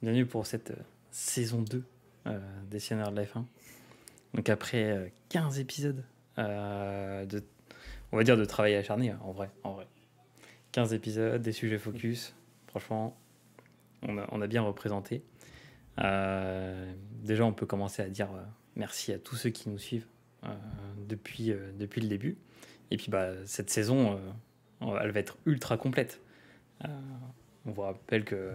Bienvenue pour cette saison 2 des Seigneurs de la F1. Donc après 15 épisodes de, on va dire de travail acharné, en vrai. 15 épisodes, des sujets focus, franchement, on a bien représenté. Déjà, on peut commencer à dire merci à tous ceux qui nous suivent depuis le début. Et puis cette saison, elle va être ultra complète. On vous rappelle que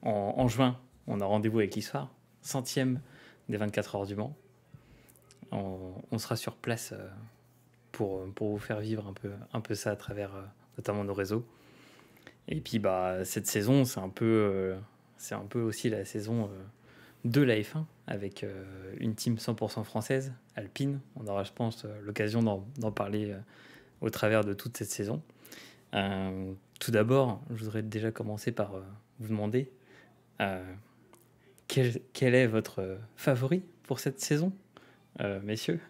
en juin, on a rendez-vous avec l'histoire, centième des 24 heures du Mans. On sera sur place pour vous faire vivre un peu ça à travers notamment nos réseaux. Et puis cette saison, c'est un peu aussi la saison de la F1 avec une team 100% française, Alpine. On aura, je pense, l'occasion d'en parler au travers de toute cette saison. Tout d'abord, je voudrais déjà commencer par vous demander quel est votre favori pour cette saison, messieurs.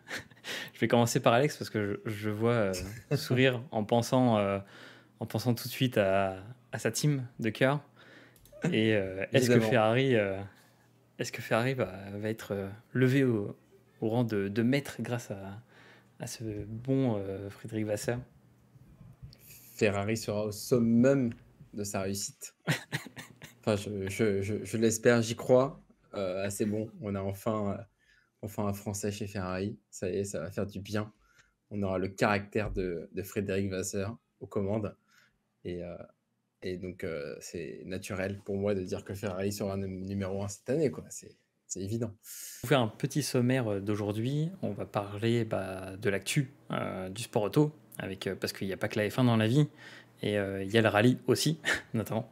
Je vais commencer par Alex parce que je vois sourire en pensant tout de suite à sa team de cœur. Et est-ce que Ferrari va être levé au rang de maître grâce à ce bon Frédéric Vasseur? Ferrari sera au summum de sa réussite. Enfin, je l'espère, j'y crois. Assez bon. On a enfin un Français chez Ferrari. Ça y est, ça va faire du bien. On aura le caractère de Frédéric Vasseur aux commandes. Et donc, c'est naturel pour moi de dire que Ferrari sera numéro 1 cette année, quoi. C'est évident. Pour faire un petit sommaire d'aujourd'hui, on va parler de l'actu du sport auto, parce qu'il n'y a pas que la F1 dans la vie, et il y a le rallye aussi, notamment,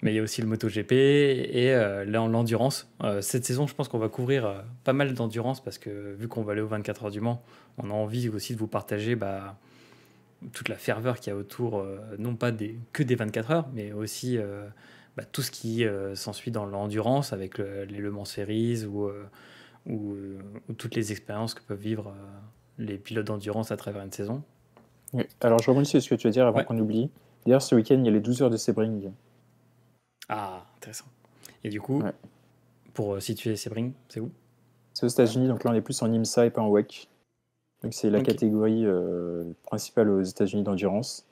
mais il y a aussi le MotoGP et l'endurance. Cette saison, je pense qu'on va couvrir pas mal d'endurance, parce que vu qu'on va aller aux 24 heures du Mans, on a envie aussi de vous partager toute la ferveur qu'il y a autour, non pas que des 24 heures, mais aussi tout ce qui s'ensuit dans l'endurance, avec les Le Mans Series ou toutes les expériences que peuvent vivre les pilotes d'endurance à travers une saison. Oui. Alors, je rebondis sur ce que tu veux dire avant Ouais. qu'on oublie. D'ailleurs, ce week-end, il y a les 12 heures de Sebring. Ah, intéressant. Et du coup, Ouais. pour situer Sebring, c'est où? C'est aux États-Unis, donc là, on est plus en IMSA et pas en WEC. Donc, c'est la Ok. catégorie principale aux États-Unis d'endurance.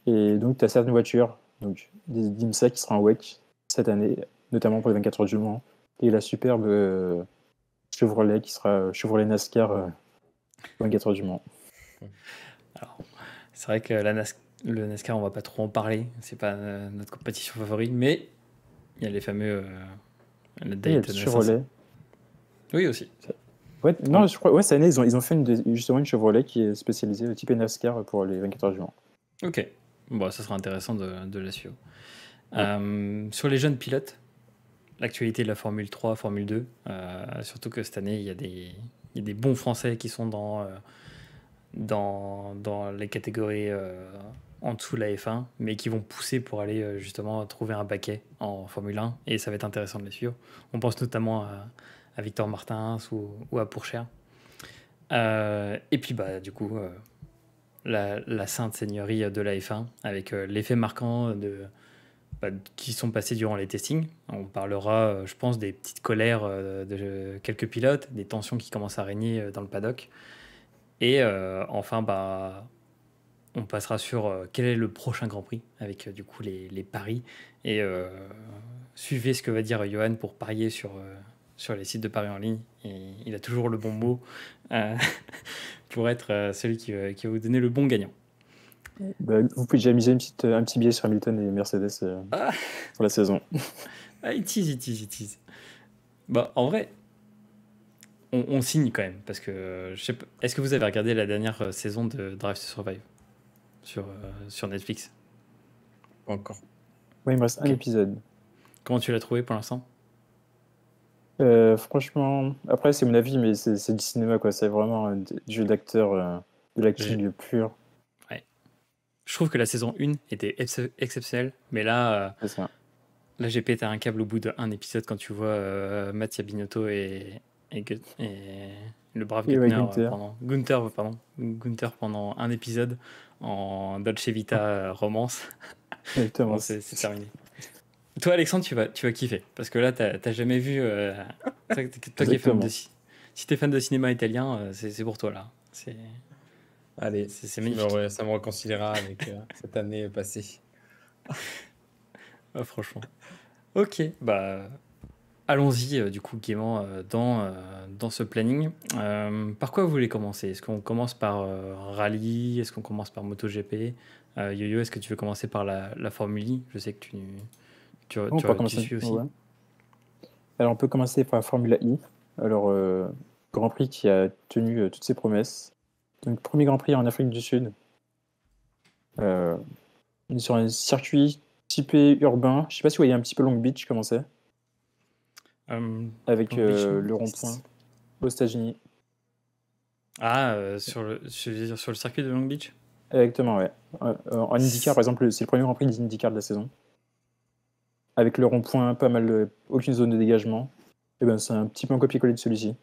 Et donc, tu as certaines voitures, donc des IMSA qui sera en WEC cette année, notamment pour les 24 heures du Mans. Et la superbe Chevrolet qui sera Chevrolet NASCAR 24 heures du Mans. Alors, c'est vrai que le NASCAR, on va pas trop en parler. C'est pas notre compétition favorite, mais il y a les fameux Il y a le Daytona 500. Chevrolet. Oui, aussi. Ouais, non, je crois, cette année, ils ont fait justement une Chevrolet qui est spécialisée type NASCAR pour les 24 heures du Mans. Ok. Bon, ça sera intéressant de la suivre. Ouais. Sur les jeunes pilotes, l'actualité de la Formule 3, Formule 2, surtout que cette année, il y a des bons Français qui sont dans les catégories en dessous de la F1, mais qui vont pousser pour aller justement trouver un baquet en Formule 1, et ça va être intéressant de les suivre. On pense notamment à Victor Martins ou à Pourchaire. Et puis du coup, la sainte seigneurie de la F1, avec l'effet marquant qui sont passés durant les testings. On parlera, je pense, des petites colères de quelques pilotes, des tensions qui commencent à régner dans le paddock. Et enfin, on passera sur quel est le prochain Grand Prix, avec du coup les paris. Et suivez ce que va dire Johan pour parier sur les sites de paris en ligne. Et il a toujours le bon mot pour être celui qui va vous donner le bon gagnant. Vous pouvez déjà miser un petit billet sur Hamilton et Mercedes pour la saison. Il tease. En vrai, on signe quand même, parce que je sais pas, est-ce que vous avez regardé la dernière saison de Drive to Survive sur Netflix? Pas encore. Oui, il me reste un épisode. Comment tu l'as trouvé pour l'instant? Franchement, après c'est mon avis, mais c'est du cinéma, quoi. C'est vraiment un jeu d'acteur, de l'acting pur. Ouais. Je trouve que la saison 1 était exceptionnelle, mais là, c'est ça. Là j'ai pété un câble au bout d'un épisode quand tu vois Mattia Binotto et le brave Gunther pendant un épisode en Dolce Vita romance. Exactement. Bon, c'est terminé. Toi, Alexandre, tu vas kiffer. Parce que là, t'as jamais vu. Toi, toi qui es fan Exactement. de. Si t'es fan de cinéma italien, c'est pour toi, là. Allez, C'est magnifique. ça me réconciliera avec cette année passée. Ah, franchement. Ok, bah. Allons-y, du coup, gaiement dans ce planning. Par quoi vous voulez commencer? Est-ce qu'on commence par rallye? Est-ce qu'on commence par MotoGP? Yo-Yo, est-ce que tu veux commencer par la Formule I? Je sais que On peut tu commencer. suis aussi. Ouais. Alors, on peut commencer par la Formule I. Alors, Grand Prix qui a tenu toutes ses promesses. Donc, premier Grand Prix en Afrique du Sud. Euh, on est sur un circuit typé urbain. Je sais pas si vous voyez un petit peu Long Beach comment c'est, Euh, avec Long Beach, non? le rond-point aux États-Unis. Ah, sur le circuit de Long Beach? Exactement, ouais. En IndyCar, par exemple, c'est le premier Grand Prix des IndyCar de la saison. Avec le rond-point, pas mal, aucune zone de dégagement. Et ben, c'est un petit peu un copier-coller de celui-ci.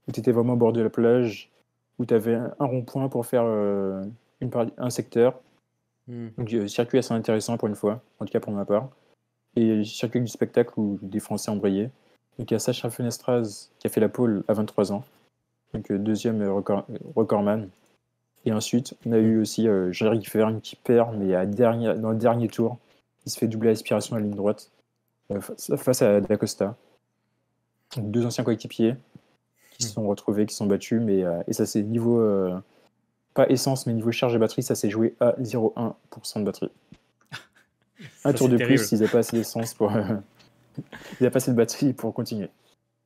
Où tu étais vraiment au bord de la plage, où tu avais un rond-point pour faire un secteur. Hmm. Donc, circuit assez intéressant pour une fois, en tout cas pour ma part. Et circuit du spectacle où des Français ont brillé. Donc, il y a Sacha Fenestraz qui a fait la pole à 23 ans. Donc, deuxième recordman. Et ensuite, on a eu aussi Jerry Vergne qui perd, mais dans le dernier tour, il se fait doubler l'aspiration à la ligne droite face à Da Costa. Donc, deux anciens coéquipiers qui se sont retrouvés, qui se sont battus, et ça c'est niveau, pas essence, mais niveau charge de batterie, ça s'est joué à 0,1% de batterie. Un Ça, tour c'est de terrible. plus, ils n'avaient pas assez d'essence pour. Ils n'avaient pas assez de batterie pour continuer.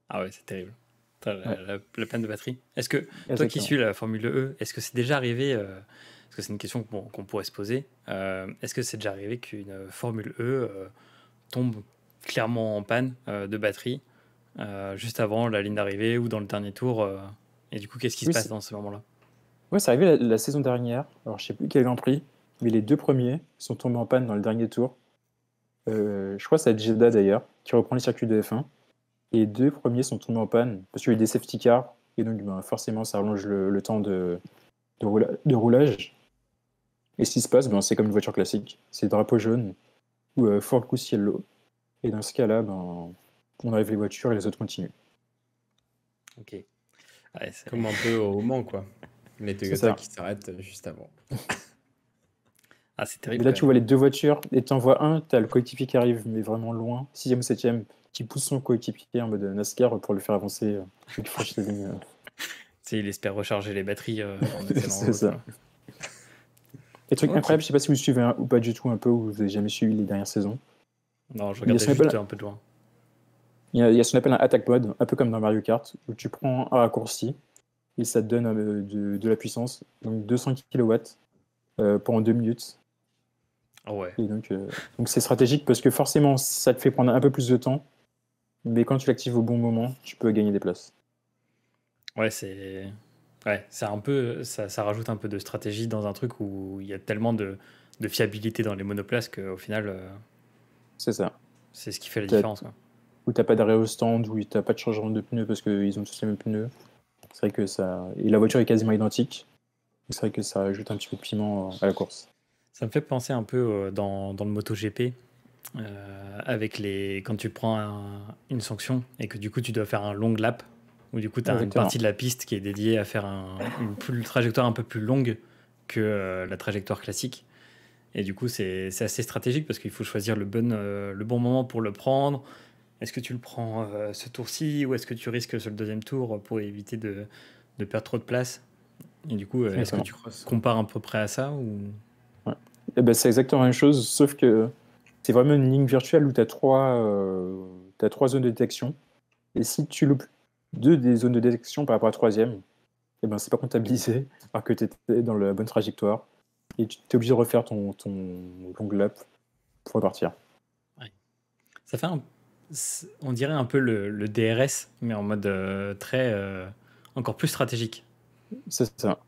Ah ouais, c'est terrible. Putain, Ouais, la panne de batterie. Est-ce que, toi qui exactement. suis la Formule E, est-ce que c'est déjà arrivé, parce que c'est une question qu'on pourrait se poser, est-ce que c'est déjà arrivé qu'une Formule E tombe clairement en panne de batterie juste avant la ligne d'arrivée ou dans le dernier tour et du coup, qu'est-ce qui se Oui, passe dans ce moment-là? ouais, c'est arrivé la saison dernière. Alors, je sais plus quel Grand Prix, mais les deux premiers sont tombés en panne dans le dernier tour. Je crois que c'est Jeddah d'ailleurs, qui reprend les circuits de F1. Et les deux premiers sont tombés en panne parce qu'il y a eu des safety cars. Et donc, ben, forcément, ça rallonge le temps de roulage. Et ce qui se passe, ben, c'est comme une voiture classique. C'est drapeau jaune ou Ford Goose Yellow. Et dans ce cas-là, ben, on arrive les voitures et les autres continuent. Ok. Ouais, Comme un peu au Mans, quoi. Les C'est Toyota ça. qui s'arrêtent juste avant. Ah, c'est Et terrible là, quand tu même. vois les deux voitures, et tu en vois un, tu as le coéquipier qui arrive, mais vraiment loin, 6e ou 7e, qui pousse son coéquipier en mode NASCAR pour le faire avancer, et qui franchit la ligne. Tu sais, il espère recharger les batteries en accélérant C'est l'autre. ça. Et truc Ok. incroyable, je sais pas si vous suivez ou pas du tout un peu, ou vous avez jamais suivi les dernières saisons. Non, je Il y a regardais ce qu'on juste appelle, un peu de loin. il y a ce qu'on appelle un attack mode, un peu comme dans Mario Kart, où tu prends un raccourci, et ça te donne de la puissance, donc 200 kW pendant 2 minutes. Ah ouais. Et donc c'est stratégique parce que forcément, ça te fait prendre un peu plus de temps, mais quand tu l'actives au bon moment, tu peux gagner des places. Ouais, c'est un peu, ça rajoute un peu de stratégie dans un truc où il y a tellement de fiabilité dans les monoplaces qu'au final, C'est ça. c'est ce qui fait la T'as- différence, quoi. Où t'as pas d'arrêt au stand, où t'as pas de changement de pneus parce qu'ils ont tous les mêmes pneus. C'est vrai que ça. Et la voiture est quasiment identique. C'est vrai que ça ajoute un petit peu de piment à la course. Ça me fait penser un peu dans le MotoGP, quand tu prends une sanction et que du coup tu dois faire un long lap, où du coup tu as une Exactement. partie de la piste qui est dédiée à faire une trajectoire un peu plus longue que la trajectoire classique. Et du coup, c'est assez stratégique parce qu'il faut choisir le bon moment pour le prendre. Est-ce que tu le prends ce tour-ci ou est-ce que tu risques sur le deuxième tour pour éviter de perdre trop de place? Et du coup, est-ce que Exactement. tu compares à peu près à ça ou... Ouais. Et ben, c'est exactement la même chose, sauf que c'est vraiment une ligne virtuelle où t'as trois zones de détection. Et si tu loupes deux des zones de détection par rapport à la troisième, et ben, c'est pas comptabilisé, alors que tu étais dans la bonne trajectoire. Et tu es obligé de refaire ton long lap pour repartir. Ouais. Ça fait on dirait un peu le DRS, mais en mode encore plus stratégique. C'est ça.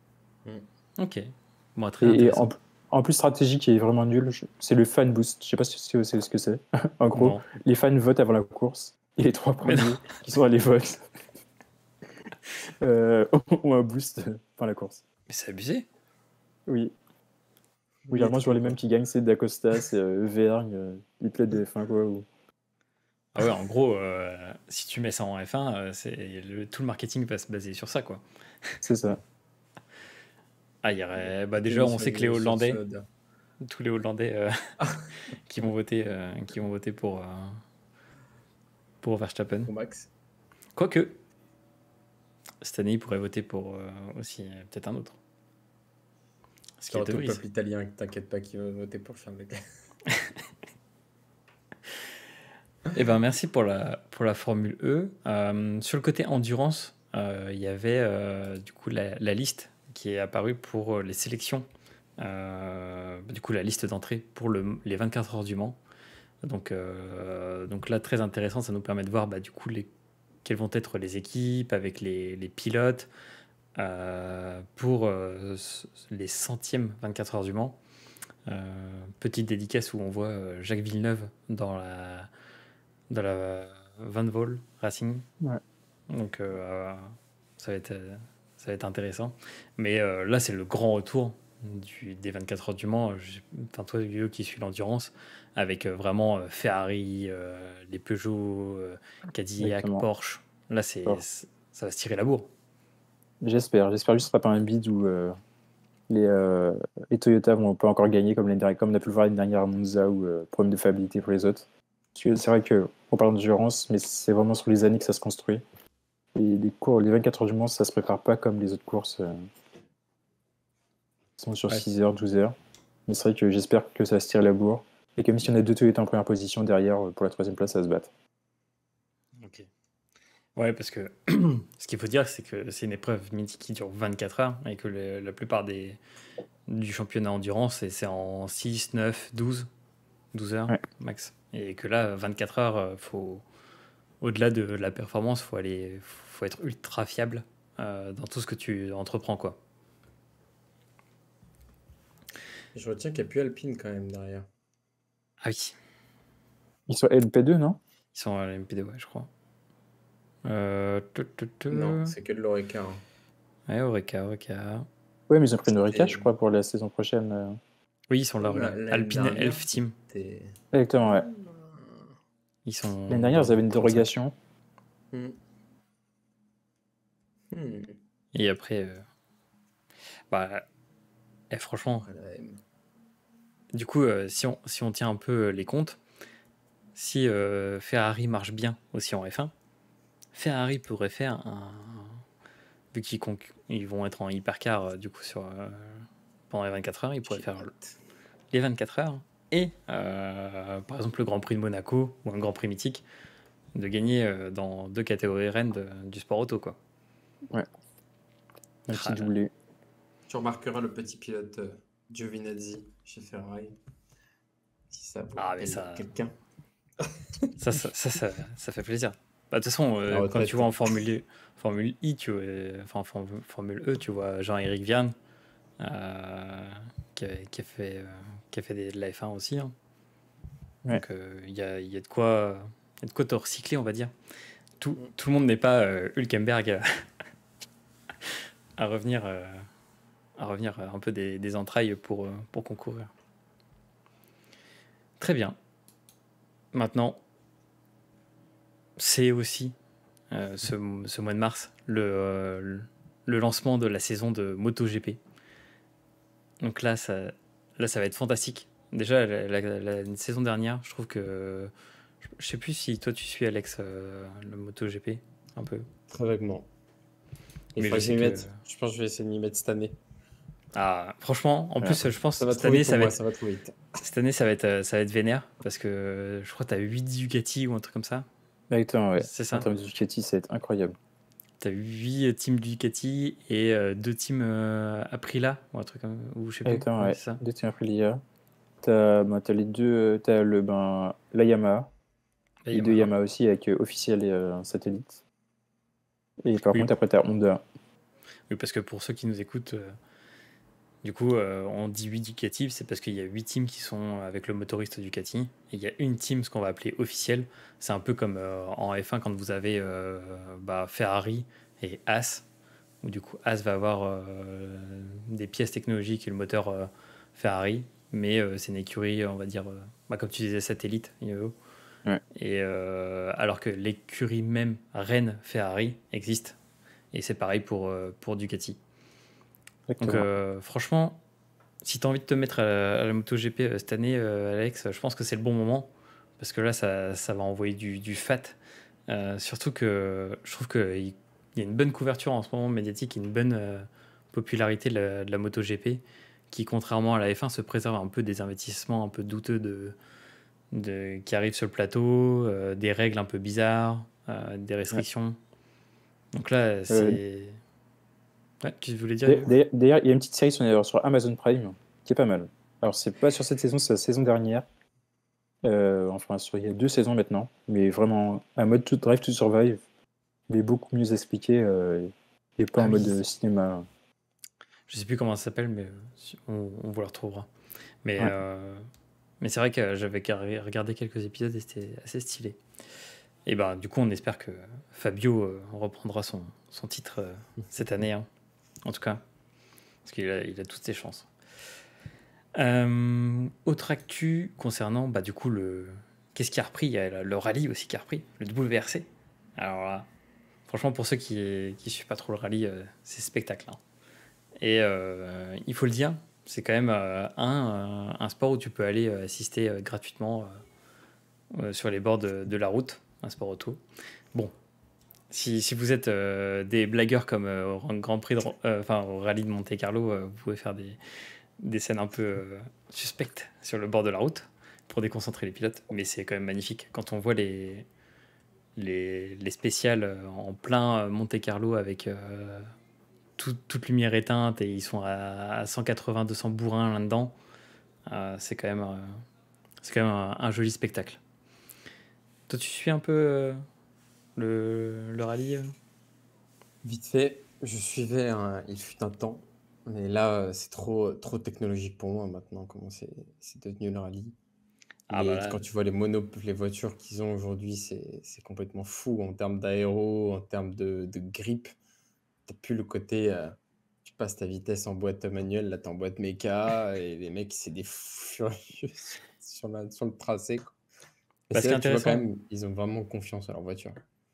Ok. Bon, très Et intéressant. en plus stratégique et vraiment nul, c'est le fan boost. Je sais pas si c'est ce que c'est. En gros, Non. les fans votent avant la course et les trois Mais non. premiers qui sont allés vote ont un boost pendant la course. Mais c'est abusé. Oui. Les Généralement, sur trop, les quoi. mêmes qui gagnent, c'est Da Costa, c'est Vergne, les pilotes de F1, quoi. Ah ouais, en gros, si tu mets ça en F1, tout le marketing va se baser sur ça, quoi. C'est ça. Ah, il y aurait, bah Toute déjà, on émission sait que les sur Hollandais, Tsunoda. tous les Hollandais qui vont voter pour Verstappen. Pour Max. Quoique, cette année, ils pourraient voter pour aussi peut-être un autre. Ce qui Genre est tout le autorisé. peuple italien, t'inquiète pas, qui va voter pour Charles Leclerc. Eh ben, merci pour la Formule E. Sur le côté endurance, il y avait du coup la liste qui est apparue pour les sélections. Du coup, la liste d'entrée pour les 24 heures du Mans. Donc là, très intéressant, ça nous permet de voir du coup quelles vont être les équipes avec les pilotes pour les centièmes 24 heures du Mans. Petite dédicace où on voit Jacques Villeneuve dans la Van Vol Racing. Ouais. Donc ça va être intéressant. Mais là, c'est le grand retour des 24 heures du Mans. Enfin, toi, Guillaume, qui suit l'endurance, avec vraiment Ferrari, les Peugeot, Cadillac, Exactement. Porsche. Là, Porsche. ça va se tirer la bourre. J'espère juste que ce sera pas un bid où les Toyota vont pas encore gagner comme on a pu le voir l'année dernière à Monza ou problème de fiabilité pour les autres. Parce que c'est vrai qu'on parle d'endurance, mais c'est vraiment sur les années que ça se construit. Et les 24 heures du Mans, ça se prépare pas comme les autres courses. Qui sont sur Ouais. 6 heures, 12 heures. Mais c'est vrai que j'espère que ça va se tirer la bourre. Et que même si on a deux Toyota en première position, derrière, pour la troisième place, ça va se battre. Ok. Ouais, parce que ce qu'il faut dire, c'est que c'est une épreuve mythique qui dure 24 heures et que la plupart du championnat endurance, c'est en 6, 9, 12 heures Ouais. max. Et que là, 24 heures, au-delà de la performance, faut être ultra fiable dans tout ce que tu entreprends, quoi. Je retiens qu'il n'y a plus Alpine quand même derrière. Ah oui, Ils sont LP2, non? ils sont à la MP2, ouais, je crois. Non, c'est que de l'Oreca. Hein. Ouais, Oreca. Ouais, mais ils ont pris une Oreca, C'était- je crois, pour la saison prochaine. Oui, ils sont là, Comme regarde. l'année Alpine dernière, Elf Team. c'était- Exactement, ouais. Ils sont L'année dernière, dans ils avaient une le 35. dérogation. Hmm. Hmm. Et après, franchement, Voilà, du coup, si on tient un peu les comptes, si Ferrari marche bien aussi en F1, Ferrari pourrait faire vu qu'ils vont être en hypercar du coup pendant les 24 heures, ils pourraient faire les 24 heures et par exemple le Grand Prix de Monaco ou un Grand Prix mythique de gagner dans 2 catégories reines du sport auto, quoi. Un petit Ah, doublé. Tu remarqueras le petit pilote Giovinazzi chez Ferrari. Si ça vaut Ah, la mais peine ça- de quelqu'un. ça fait plaisir. Bah, de toute façon, La quand retraite. tu vois en Formule I, enfin Formule E, tu vois Jean-Éric Vierne qui a fait de la F1 aussi. Hein. Ouais. Donc il y a de quoi te recycler, on va dire. Tout le monde n'est pas Hülkenberg à revenir un peu des entrailles pour concourir. Très bien. Maintenant, c'est aussi ce mois de mars le lancement de la saison de MotoGP. Donc là, ça va être fantastique. Déjà, la saison dernière, je trouve que... Je sais plus si toi tu suis, Alex, le MotoGP, un peu. Très vaguement. Il Mais faudrait je que je sais m'y que- mette. Je pense que je vais essayer de m'y mettre cette année. Ah, franchement, en Ouais. plus, je pense Ça va cette trop année, vite pour ça va moi, être... ça va trop vite. Cette année, ça va être vénère parce que je crois que tu as 8 Ducati ou un truc comme ça. Exactement, ouais. C'est ça. En termes de Ducati, ça va être incroyable. Tu as 8 teams Ducati et 2 teams Aprilia ou un truc comme ou je sais plus. Exactement, ouais. C'est ça. Deux teams Aprilia. T'as les deux. T'as la Yamaha. Là, Les deux Yamaha. Yamaha aussi avec officiel et satellite. Et par Oui. contre, après, t'as Honda. Oui, parce que pour ceux qui nous écoutent, du coup, on dit 8 Ducati, c'est parce qu'il y a 8 teams qui sont avec le motoriste Ducati. Et il y a une team, ce qu'on va appeler officielle. C'est un peu comme en F1 quand vous avez Ferrari et As, où du coup As va avoir des pièces technologiques et le moteur Ferrari. Mais c'est une écurie, on va dire, comme tu disais, satellite. Ouais. Et alors que l'écurie même Rennes Ferrari existe. Et c'est pareil pour Ducati. Donc Exactement. franchement, si tu as envie de te mettre à la MotoGP cette année, Alex, je pense que c'est le bon moment. Parce que là, ça va envoyer du fat. Surtout que je trouve qu'il y a une bonne couverture en ce moment médiatique, une bonne popularité de la MotoGP, qui, contrairement à la F1, se préserve un peu des investissements un peu douteux qui arrivent sur le plateau, des règles un peu bizarres, des Ouais. restrictions. Donc là, Euh, c'est... Ouais, tu voulais dire, Hugo? D'ailleurs, il y a une petite série sur Amazon Prime qui est pas mal. Alors, c'est pas sur cette saison, c'est la saison dernière. Enfin, il y a 2 saisons maintenant. Mais vraiment, un mode Drive to Survive, mais beaucoup mieux expliqué et pas Ah en mode oui, cinéma. je sais plus comment ça s'appelle, mais on vous le retrouvera. Mais, Ouais. euh, mais c'est vrai que j'avais regardé quelques épisodes et c'était assez stylé. Et ben, du coup, on espère que Fabio reprendra son titre cette année, hein, en tout cas, parce qu'il a toutes ses chances. Autre actu concernant, bah, du coup, qu'est-ce qui a repris? Il y a le rallye aussi qui a repris, le WRC. Alors là, franchement, pour ceux qui ne suivent pas trop le rallye, c'est spectacle, hein. Et il faut le dire, c'est quand même un sport où tu peux aller assister gratuitement sur les bords de la route, un sport auto. Bon, si vous êtes des blagueurs comme au Grand Prix, enfin au rallye de Monte-Carlo, vous pouvez faire des scènes un peu suspectes sur le bord de la route pour déconcentrer les pilotes. Mais c'est quand même magnifique quand on voit les spéciales en plein Monte-Carlo avec toute lumière éteinte et ils sont à 180-200 bourrins là-dedans. C'est quand même un joli spectacle. Toi, tu suis un peu le rallye Vite fait, je suivais il fut un temps, mais là, c'est trop technologique pour moi maintenant, comment c'est devenu le rallye. Ah bah là, Quand tu vois les voitures qu'ils ont aujourd'hui, c'est complètement fou en termes d'aéro, en termes de grip. T'as plus le côté, tu passes ta vitesse en boîte manuelle, là t'es en boîte méca, et les mecs, c'est des fous furieux sur le tracé, quoi. Et bah, ce c'est qui est là que tu vois quand intéressant, même, ils ont vraiment confiance en leur voiture.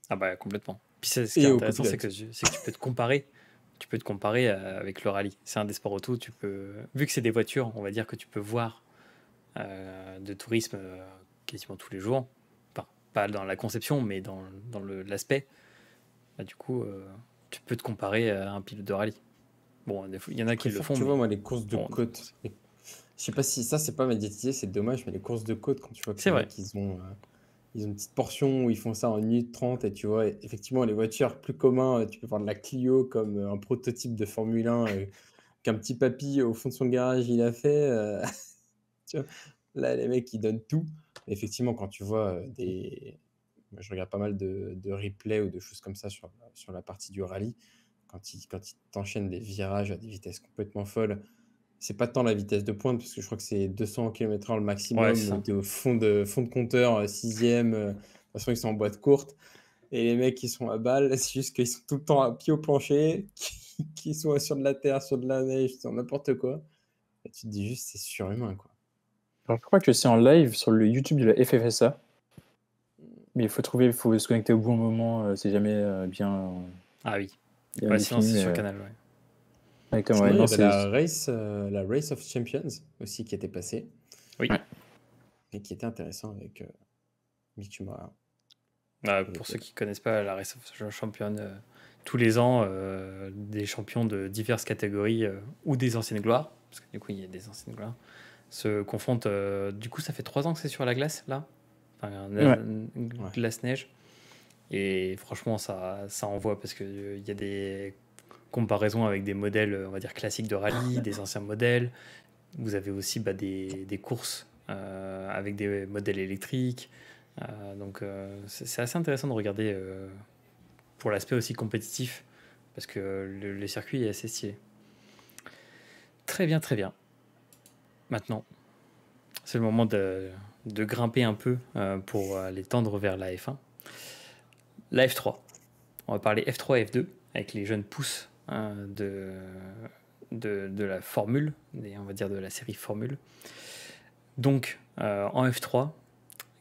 ah bah complètement. Puis ce qui est Et au intéressant, c'est que, copilote. c'est que tu peux te comparer avec le rallye. C'est un des sports auto, vu que c'est des voitures, on va dire que tu peux voir de tourisme quasiment tous les jours. Enfin, pas dans la conception, mais dans l'aspect. Bah, du coup, tu peux te comparer à un pilote de rallye. Bon, il y en Je a qui le préfère, font, tu vois, mais moi, les courses de bon, côte. Je sais pas si ça, c'est pas médiatisé, c'est dommage, mais les courses de côte, quand tu vois que c'est les vrai. mecs, ils ont une petite portion où ils font ça en 1 minute 30, et tu vois, effectivement, les voitures plus communs, tu peux voir de la Clio comme un prototype de Formule 1 qu'un petit papy au fond de son garage, il a fait. Tu vois, là, les mecs, ils donnent tout. Et effectivement, quand tu vois moi, je regarde pas mal de replays ou de choses comme ça sur la partie du rallye, quand ils t'enchaînent des virages à des vitesses complètement folles, c'est pas tant la vitesse de pointe, parce que je crois que c'est 200 km/h le Ouais, c'est maximum. ça. Tu es au fond de compteur, sixième. De toute façon, ils sont en boîte courte. Et les mecs, ils sont à balle. C'est juste qu'ils sont tout le temps à pied au plancher, qui sont sur de la terre, sur de la neige, sur n'importe quoi. Et tu te dis juste, c'est surhumain, quoi. Alors, je crois que c'est en live sur le YouTube de la FFSA, mais il faut se connecter au bon moment, c'est jamais Ah oui. bien Ouais, sinon, défini, c'est sur mais Canal, ouais. exactement, ouais, Sinon, il y non, avait la Race of Champions aussi qui était passée Oui. Ouais. et qui était intéressant avec Mick Schumacher. Pour ceux qui ne connaissent pas, la Race of Champions, tous les ans, des champions de diverses catégories ou des anciennes gloires, parce que du coup, il y a des anciennes gloires, se confrontent. Du coup, ça fait 3 ans que c'est sur la glace, là. Enfin, Ouais. une glace-neige. Et franchement, ça envoie parce qu'il y a des comparaisons avec des modèles, on va dire, classiques de rallye, des anciens modèles. Vous avez aussi des courses avec des modèles électriques. Donc, c'est assez intéressant de regarder pour l'aspect aussi compétitif parce que le circuit est assez stylé. Très bien, très bien. Maintenant, c'est le moment de grimper un peu pour aller tendre vers la F1. La F3. On va parler F3 et F2 avec les jeunes pousses de la Formule, on va dire de la série Formule. Donc, en F3,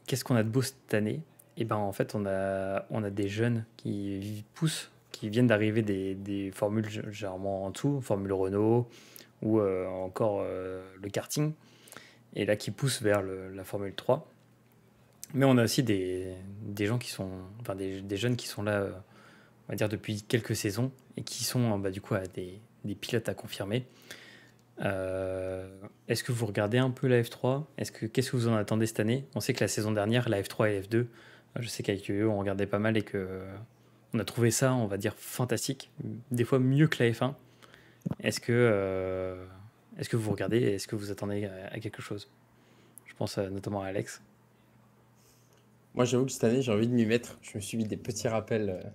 qu'est-ce qu'on a de beau cette année? Et ben en fait, on a des jeunes qui poussent, qui viennent d'arriver des formules généralement en dessous, Formule Renault ou encore le karting, et là qui poussent vers la Formule 3. Mais on a aussi des gens qui sont, enfin des jeunes qui sont là, on va dire depuis quelques saisons et qui sont du coup à des pilotes à confirmer. Est-ce que vous regardez un peu la F3? Qu'est-ce que vous en attendez cette année? On sait que la saison dernière, la F3 et la F2, je sais qu'avec eux, on regardait pas mal et que on a trouvé ça, on va dire, fantastique. Des fois mieux que la F1. Est-ce que vous regardez et est-ce que vous attendez à quelque chose? Je pense notamment à Alex. Moi, j'avoue que cette année, j'ai envie de m'y mettre. Je me suis mis des petits rappels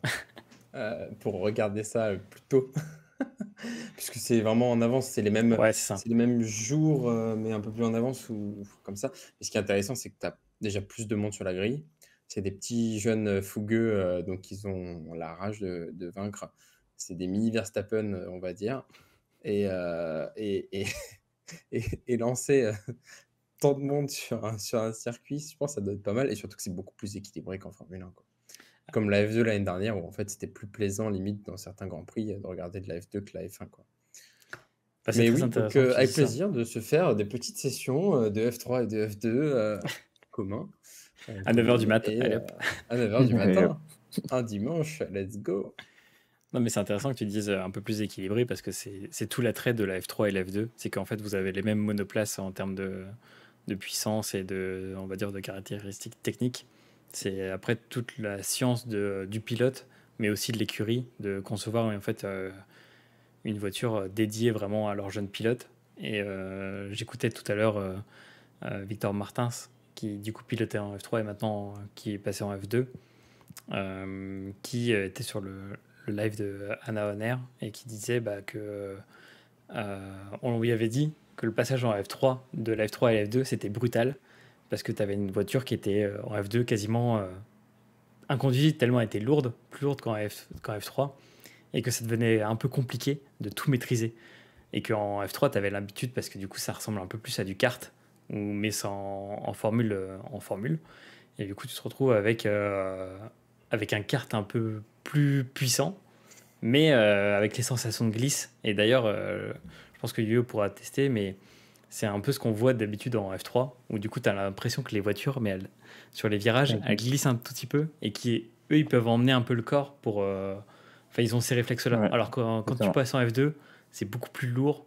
pour regarder ça plus tôt. Puisque c'est vraiment en avance, Ouais, c'est ça. c'est les mêmes jours, mais un peu plus en avance ou comme ça. Et ce qui est intéressant, c'est que tu as déjà plus de monde sur la grille. C'est des petits jeunes fougueux, donc ils ont la rage de vaincre. C'est des mini Verstappen, on va dire. Et, et lancer tant de monde sur un circuit, je pense que ça doit être pas mal. Et surtout que c'est beaucoup plus équilibré qu'en Formule 1, quoi. Comme la F2 l'année dernière, où en fait c'était plus plaisant, limite, dans certains Grands Prix, de regarder de la F2 que la F1, quoi. C'est Mais très oui, donc intéressant que tu avec dises ça. plaisir de se faire des petites sessions de F3 et de F2 commun, À comme 9h on du dit, mat, et allez hop. à 9h du Ouais, matin, un dimanche, let's go. Non, mais c'est intéressant que tu dises un peu plus équilibré parce que c'est tout l'attrait de la F3 et la F2. C'est qu'en fait, vous avez les mêmes monoplaces en termes de puissance et on va dire, de caractéristiques techniques. C'est après toute la science du pilote, mais aussi de l'écurie, de concevoir en fait une voiture dédiée vraiment à leur jeune pilote. Et j'écoutais tout à l'heure Victor Martins, qui du coup pilotait en F3 et maintenant qui est passé en F2, qui était sur le live de Anna Honner et qui disait que on lui avait dit que le passage en F3 de la F3 à la F2 c'était brutal parce que tu avais une voiture qui était en F2 quasiment inconduisible tellement elle était lourde, plus lourde qu'en F3 et que ça devenait un peu compliqué de tout maîtriser et qu'en F3 tu avais l'habitude parce que du coup ça ressemble un peu plus à du kart mais c'est en formule, en formule et du coup tu te retrouves avec un kart un peu plus puissant mais avec les sensations de glisse. Et d'ailleurs, je pense que Yo pourra tester, mais c'est un peu ce qu'on voit d'habitude en F3, où du coup, tu as l'impression que les voitures, mais sur les virages, elles glissent un tout petit peu, et eux, ils peuvent emmener un peu le corps pour... Enfin, ils ont ces réflexes-là. ouais, Alors quand tu exactement. passes en F2, c'est beaucoup plus lourd.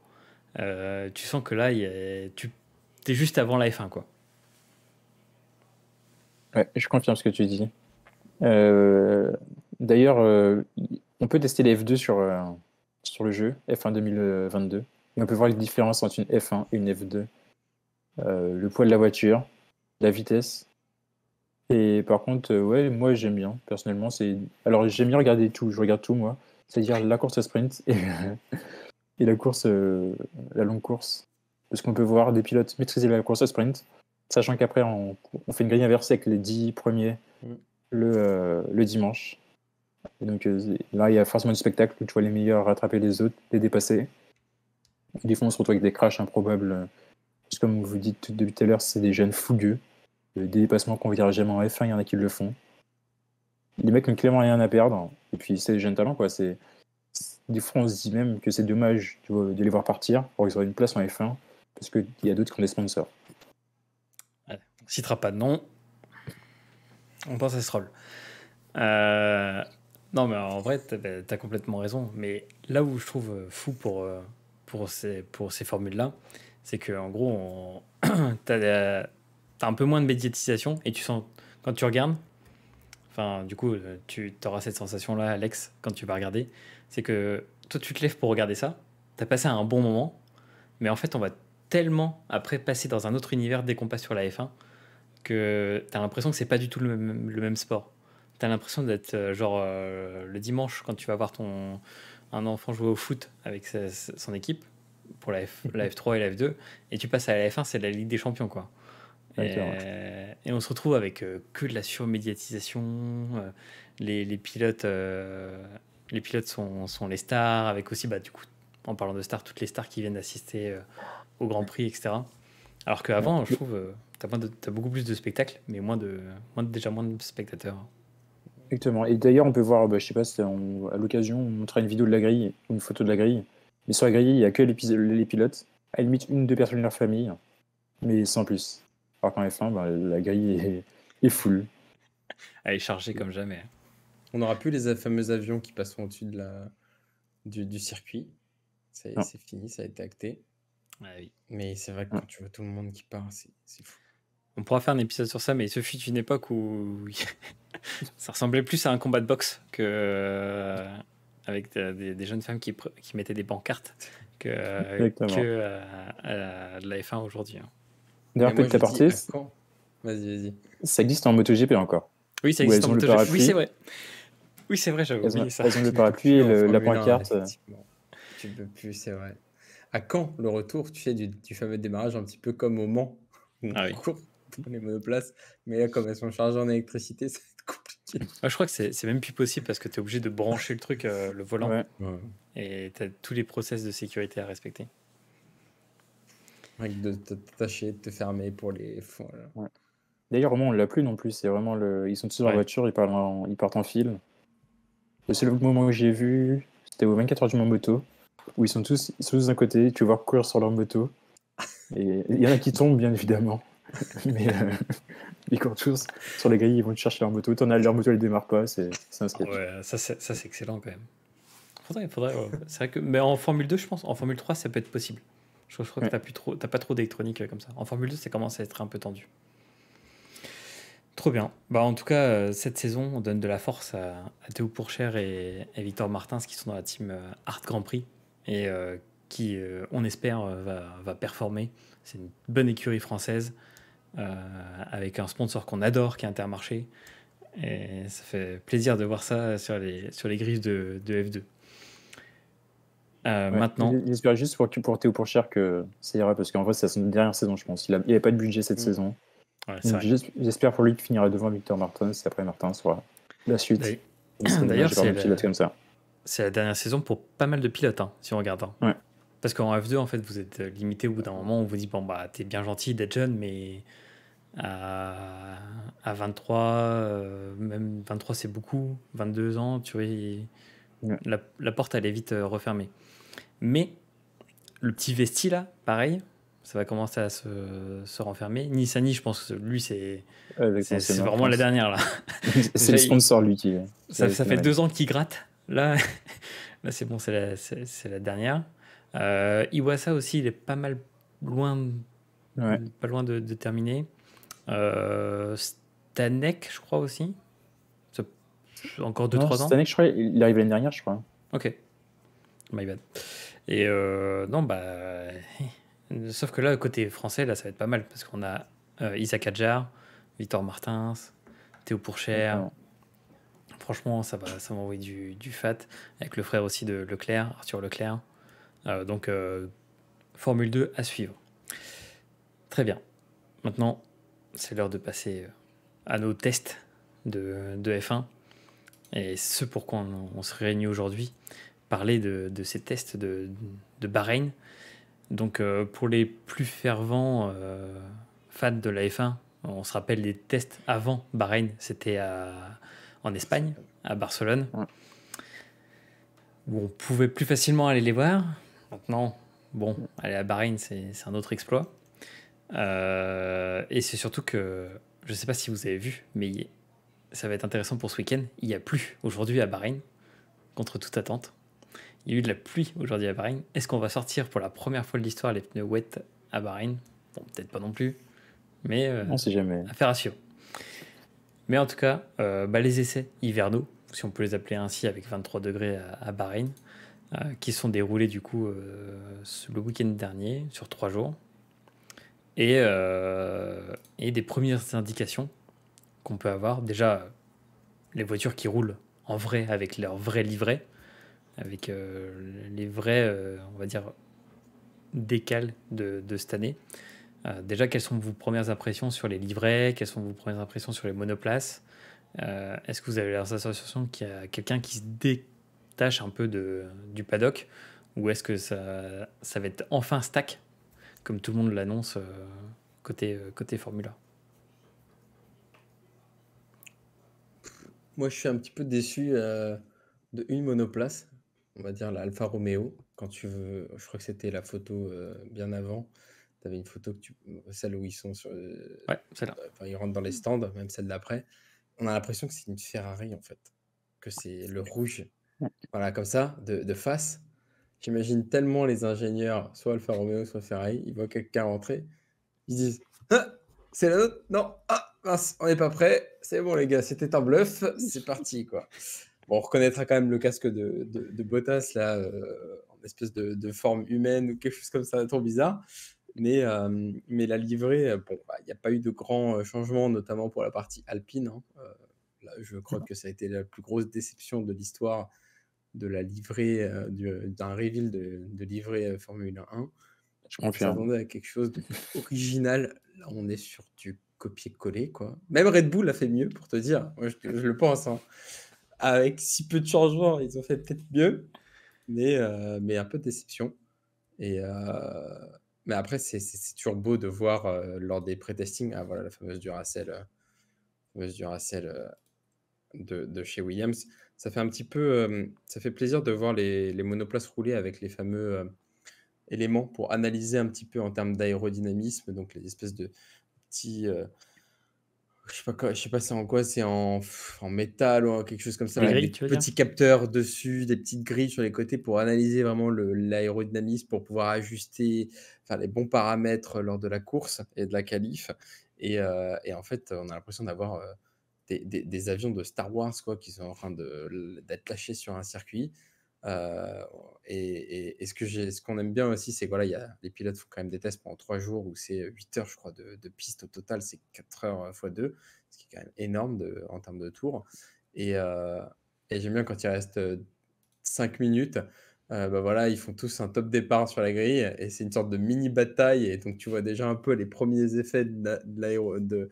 Tu sens que là, tu es juste avant la F1, quoi. Ouais, je confirme ce que tu dis. Euh, D'ailleurs, on peut tester les F2 sur le jeu F1 2022. Et on peut voir les différences entre une F1 et une F2. Le poids de la voiture, la vitesse. Et par contre, ouais, moi j'aime bien, personnellement. Alors j'aime bien regarder tout, je regarde tout moi. C'est-à-dire la course à sprint et la course, la longue course. Parce qu'on peut voir des pilotes maîtriser la course à sprint, sachant qu'après on fait une grille inversée avec les 10 premiers Mm. le dimanche. Et donc là, il y a forcément du spectacle où tu vois les meilleurs rattraper les autres, les dépasser. Et des fois, on se retrouve avec des crashs improbables. Parce que comme vous dites depuis tout à l'heure, c'est des jeunes fougueux. Des dépassements qu'on ne verra jamais en F1, il y en a qui le font. Les mecs n'ont clairement rien à perdre. Et puis, c'est des jeunes talents, quoi. Des fois, on se dit même que c'est dommage, tu vois, de les voir partir pour qu'ils aient une place en F1. Parce qu'il y a d'autres qui ont des sponsors. Ouais. On citera pas de nom. On pense à Stroll. Euh, non, mais en vrai, t'as complètement raison. Mais là où je trouve fou pour ces formules-là, c'est qu'en gros, t'as un peu moins de médiatisation et tu sens, quand tu regardes, enfin, du coup, tu auras cette sensation-là, Alex, quand tu vas regarder, c'est que toi, tu te lèves pour regarder ça, t'as passé un bon moment, mais en fait, on va tellement après passer dans un autre univers dès qu'on passe sur la F1 que t'as l'impression que c'est pas du tout le même sport. T'as l'impression d'être genre le dimanche quand tu vas voir un enfant jouer au foot avec son équipe pour la F3 et la F2 et tu passes à la F1, c'est la Ligue des Champions quoi. Ouais, c'est vrai. Et on se retrouve avec que de la surmédiatisation, les pilotes sont les stars, avec aussi du coup en parlant de stars, toutes les stars qui viennent assister au Grand Prix, etc. Alors qu'avant, je trouve, t'as beaucoup plus de spectacles, mais déjà moins de spectateurs. Exactement. Et d'ailleurs, on peut voir, je sais pas si à l'occasion, on montrera une vidéo de la grille, ou une photo de la grille. Mais sur la grille, il n'y a que les pilotes. À la limite, une ou deux personnes de leur famille, mais sans plus. Alors qu'en F1, la grille est full. Elle est chargée comme jamais. On n'aura plus les fameux avions qui passeront au-dessus du circuit. Non. C'est fini, ça a été acté. Ah oui. Mais c'est vrai que quand tu vois tout le monde qui part, c'est fou. On pourra faire un épisode sur ça, mais ce fut une époque où ça ressemblait plus à un combat de boxe que avec des jeunes femmes qui mettaient des pancartes que à de la F1 aujourd'hui. hein. D'ailleurs, Mais moi, petite je dis, aparté, à quand Vas-y. ça existe en MotoGP encore. Oui, ça Où existe elles en ont le MotoGP. Oui, parapluie. c'est vrai. Oui, c'est vrai, j'avais oublié ça. Elles ont le Tu ne peux parapluie plus et en la Formule 1, pancarte. effectivement. Tu ne peux plus, c'est vrai. À quand le retour, tu sais, du fameux démarrage, un petit peu comme au Mans, où Ah on oui. court pour les monoplaces. Mais là, comme elles sont chargées en électricité, ça va être compliqué. Je crois que c'est même plus possible parce que tu es obligé de brancher le truc, le volant, Ouais. et tu as tous les process de sécurité à respecter. Avec de t'attacher, de te fermer pour les... Voilà. Ouais. D'ailleurs, au Mans, on l'a plus non plus. C'est vraiment ils sont tous dans la voiture, ils partent en fil. Le seul moment où j'ai vu, c'était aux 24 heures du Mans moto, où ils sont tous d'un côté, tu vois courir sur leur moto. Et il y en a qui tombent, bien évidemment. Mais ils courent tous sur les grilles, ils vont chercher leur moto. Leur moto, elle démarre pas, c'est un sketch. Ouais, ça c'est excellent quand même. Faudrait, c'est vrai que, mais en Formule 2, je pense, en Formule 3, ça peut être possible. Je crois que t'as pas trop d'électronique comme ça. En Formule 2, ça commence à être un peu tendu. Trop bien. En tout cas, cette saison, on donne de la force à Théo Pourchaire et Victor Martins qui sont dans la team Art Grand Prix et qui, on espère, va performer. C'est une bonne écurie française avec un sponsor qu'on adore qui est Intermarché. Et ça fait plaisir de voir ça sur les griffes de F2. Maintenant. J'espère juste pour Théo Pourchaire que ça ira, parce qu'en vrai, c'est sa dernière saison, je pense. Il n'avait pas de budget cette saison. Ouais, j'espère pour lui qu'il finira devant Victor Martins et après Martins sur la suite. D'ailleurs, comme ça. C'est la dernière saison pour pas mal de pilotes, si on regarde. Ouais. Parce qu'en F2, en fait, vous êtes limité au bout d'un moment. On vous dit, t'es bien gentil d'être jeune, mais à 23, même 23, c'est beaucoup. 22 ans, tu vois, la porte, elle est vite refermée. Mais le petit Vesti, là, pareil, ça va commencer à se renfermer. Nissani, je pense que lui, c'est vraiment la dernière, là. C'est le sponsor, lui, qui... Ça fait 2 ans qu'il gratte. Là, c'est bon, c'est la dernière. Iwasa aussi, il est pas mal loin, pas loin de terminer. Stanek, je crois aussi. Encore 2-3 ans. Stanek, je crois, il arrive l'année dernière, je crois. Ok. My bad. Et non, sauf que là, côté français, là, ça va être pas mal parce qu'on a Isaac Adjar, Victor Martins, Théo Pourchaire. Franchement, ça va envoyer du fat avec le frère aussi de Leclerc, Arthur Leclerc. Donc, Formule 2 à suivre. Très bien. Maintenant, c'est l'heure de passer à nos tests de F1. Et ce pourquoi on se réunit aujourd'hui, parler de ces tests de Bahreïn. Donc, pour les plus fervents fans de la F1, on se rappelle les tests avant Bahreïn, c'était en Espagne, à Barcelone, où on pouvait plus facilement aller les voir. Maintenant, aller à Bahreïn, c'est un autre exploit. Et c'est surtout que, je ne sais pas si vous avez vu, mais ça va être intéressant pour ce week-end. Il n'y a plus aujourd'hui à Bahreïn, contre toute attente. Il y a eu de la pluie aujourd'hui à Bahreïn. Est-ce qu'on va sortir pour la première fois de l'histoire les pneus wet à Bahreïn? Bon, peut-être pas non plus, mais on sait jamais. Affaire à suivre. Mais en tout cas, les essais hivernaux, si on peut les appeler ainsi, avec 23 degrés à Bahreïn, qui sont déroulés du coup le week-end dernier, sur 3 jours. Et des premières indications qu'on peut avoir. Déjà, les voitures qui roulent en vrai, avec leur vrai livret, avec les vrais, on va dire, décals de cette année. Déjà, quelles sont vos premières impressions sur les livrets? Quelles sont vos premières impressions sur les monoplaces? Est-ce que vous avez la sensation qu'il y a quelqu'un qui se détache un peu du paddock? Ou est-ce que ça va être enfin stack, comme tout le monde l'annonce côté Formule 1. Moi, je suis un petit peu déçu de une monoplace, on va dire la Alfa Romeo. Quand tu veux, je crois que c'était la photo bien avant. Tu avais une photo celle où ils sont Ouais, c'est là. enfin, ils rentrent dans les stands, même celle d'après. On a l'impression que c'est une Ferrari en fait, que c'est le rouge. Voilà, comme ça, de face. J'imagine tellement les ingénieurs, soit Alfa Romeo, soit Ferrari, ils voient quelqu'un rentrer, ils disent ah, c'est la nôtre? Non, ah mince, on n'est pas prêt. C'est bon les gars, c'était un bluff, c'est parti quoi. Bon, on reconnaîtra quand même le casque de Bottas là, en espèce de forme humaine ou quelque chose comme ça, trop bizarre. Mais la livrée, bon, il n'y a pas eu de grands changements, notamment pour la partie alpine, hein. Là, je crois que ça a été la plus grosse déception de l'histoire de la livrée, d'un reveal de livrée Formule 1. Je On confirme. s'attendait à quelque chose de plus original. Là, on est sur du copier-coller, quoi. Même Red Bull a fait mieux, pour te dire. Moi, je le pense, hein. Avec si peu de changements, ils ont fait peut-être mieux, mais un peu de déception. Et, mais après, c'est toujours beau de voir lors des pré-testings, ah voilà, la fameuse Duracell de chez Williams. Ça fait un petit peu, ça fait plaisir de voir les monoplaces rouler avec les fameux éléments pour analyser un petit peu en termes d'aérodynamisme, donc les espèces de petits, je sais pas c'est en quoi, c'est en métal ou quelque chose comme ça, Les avec grilles, des tu veux dire? petits capteurs dessus, des petites grilles sur les côtés pour analyser vraiment l'aérodynamisme, pour pouvoir ajuster, faire les bons paramètres lors de la course et de la qualif. Et en fait, on a l'impression d'avoir des avions de Star Wars quoi, qui sont en train d'être lâchés sur un circuit. Et ce qu'on aime bien aussi, c'est que voilà, les pilotes font quand même des tests pendant 3 jours où c'est 8 heures, je crois, de piste au total, c'est 4 heures x 2, ce qui est quand même énorme en termes de tours. Et, euh, et j'aime bien quand il reste 5 minutes, bah voilà, ils font tous un top départ sur la grille et c'est une sorte de mini bataille. Et donc, tu vois déjà un peu les premiers effets de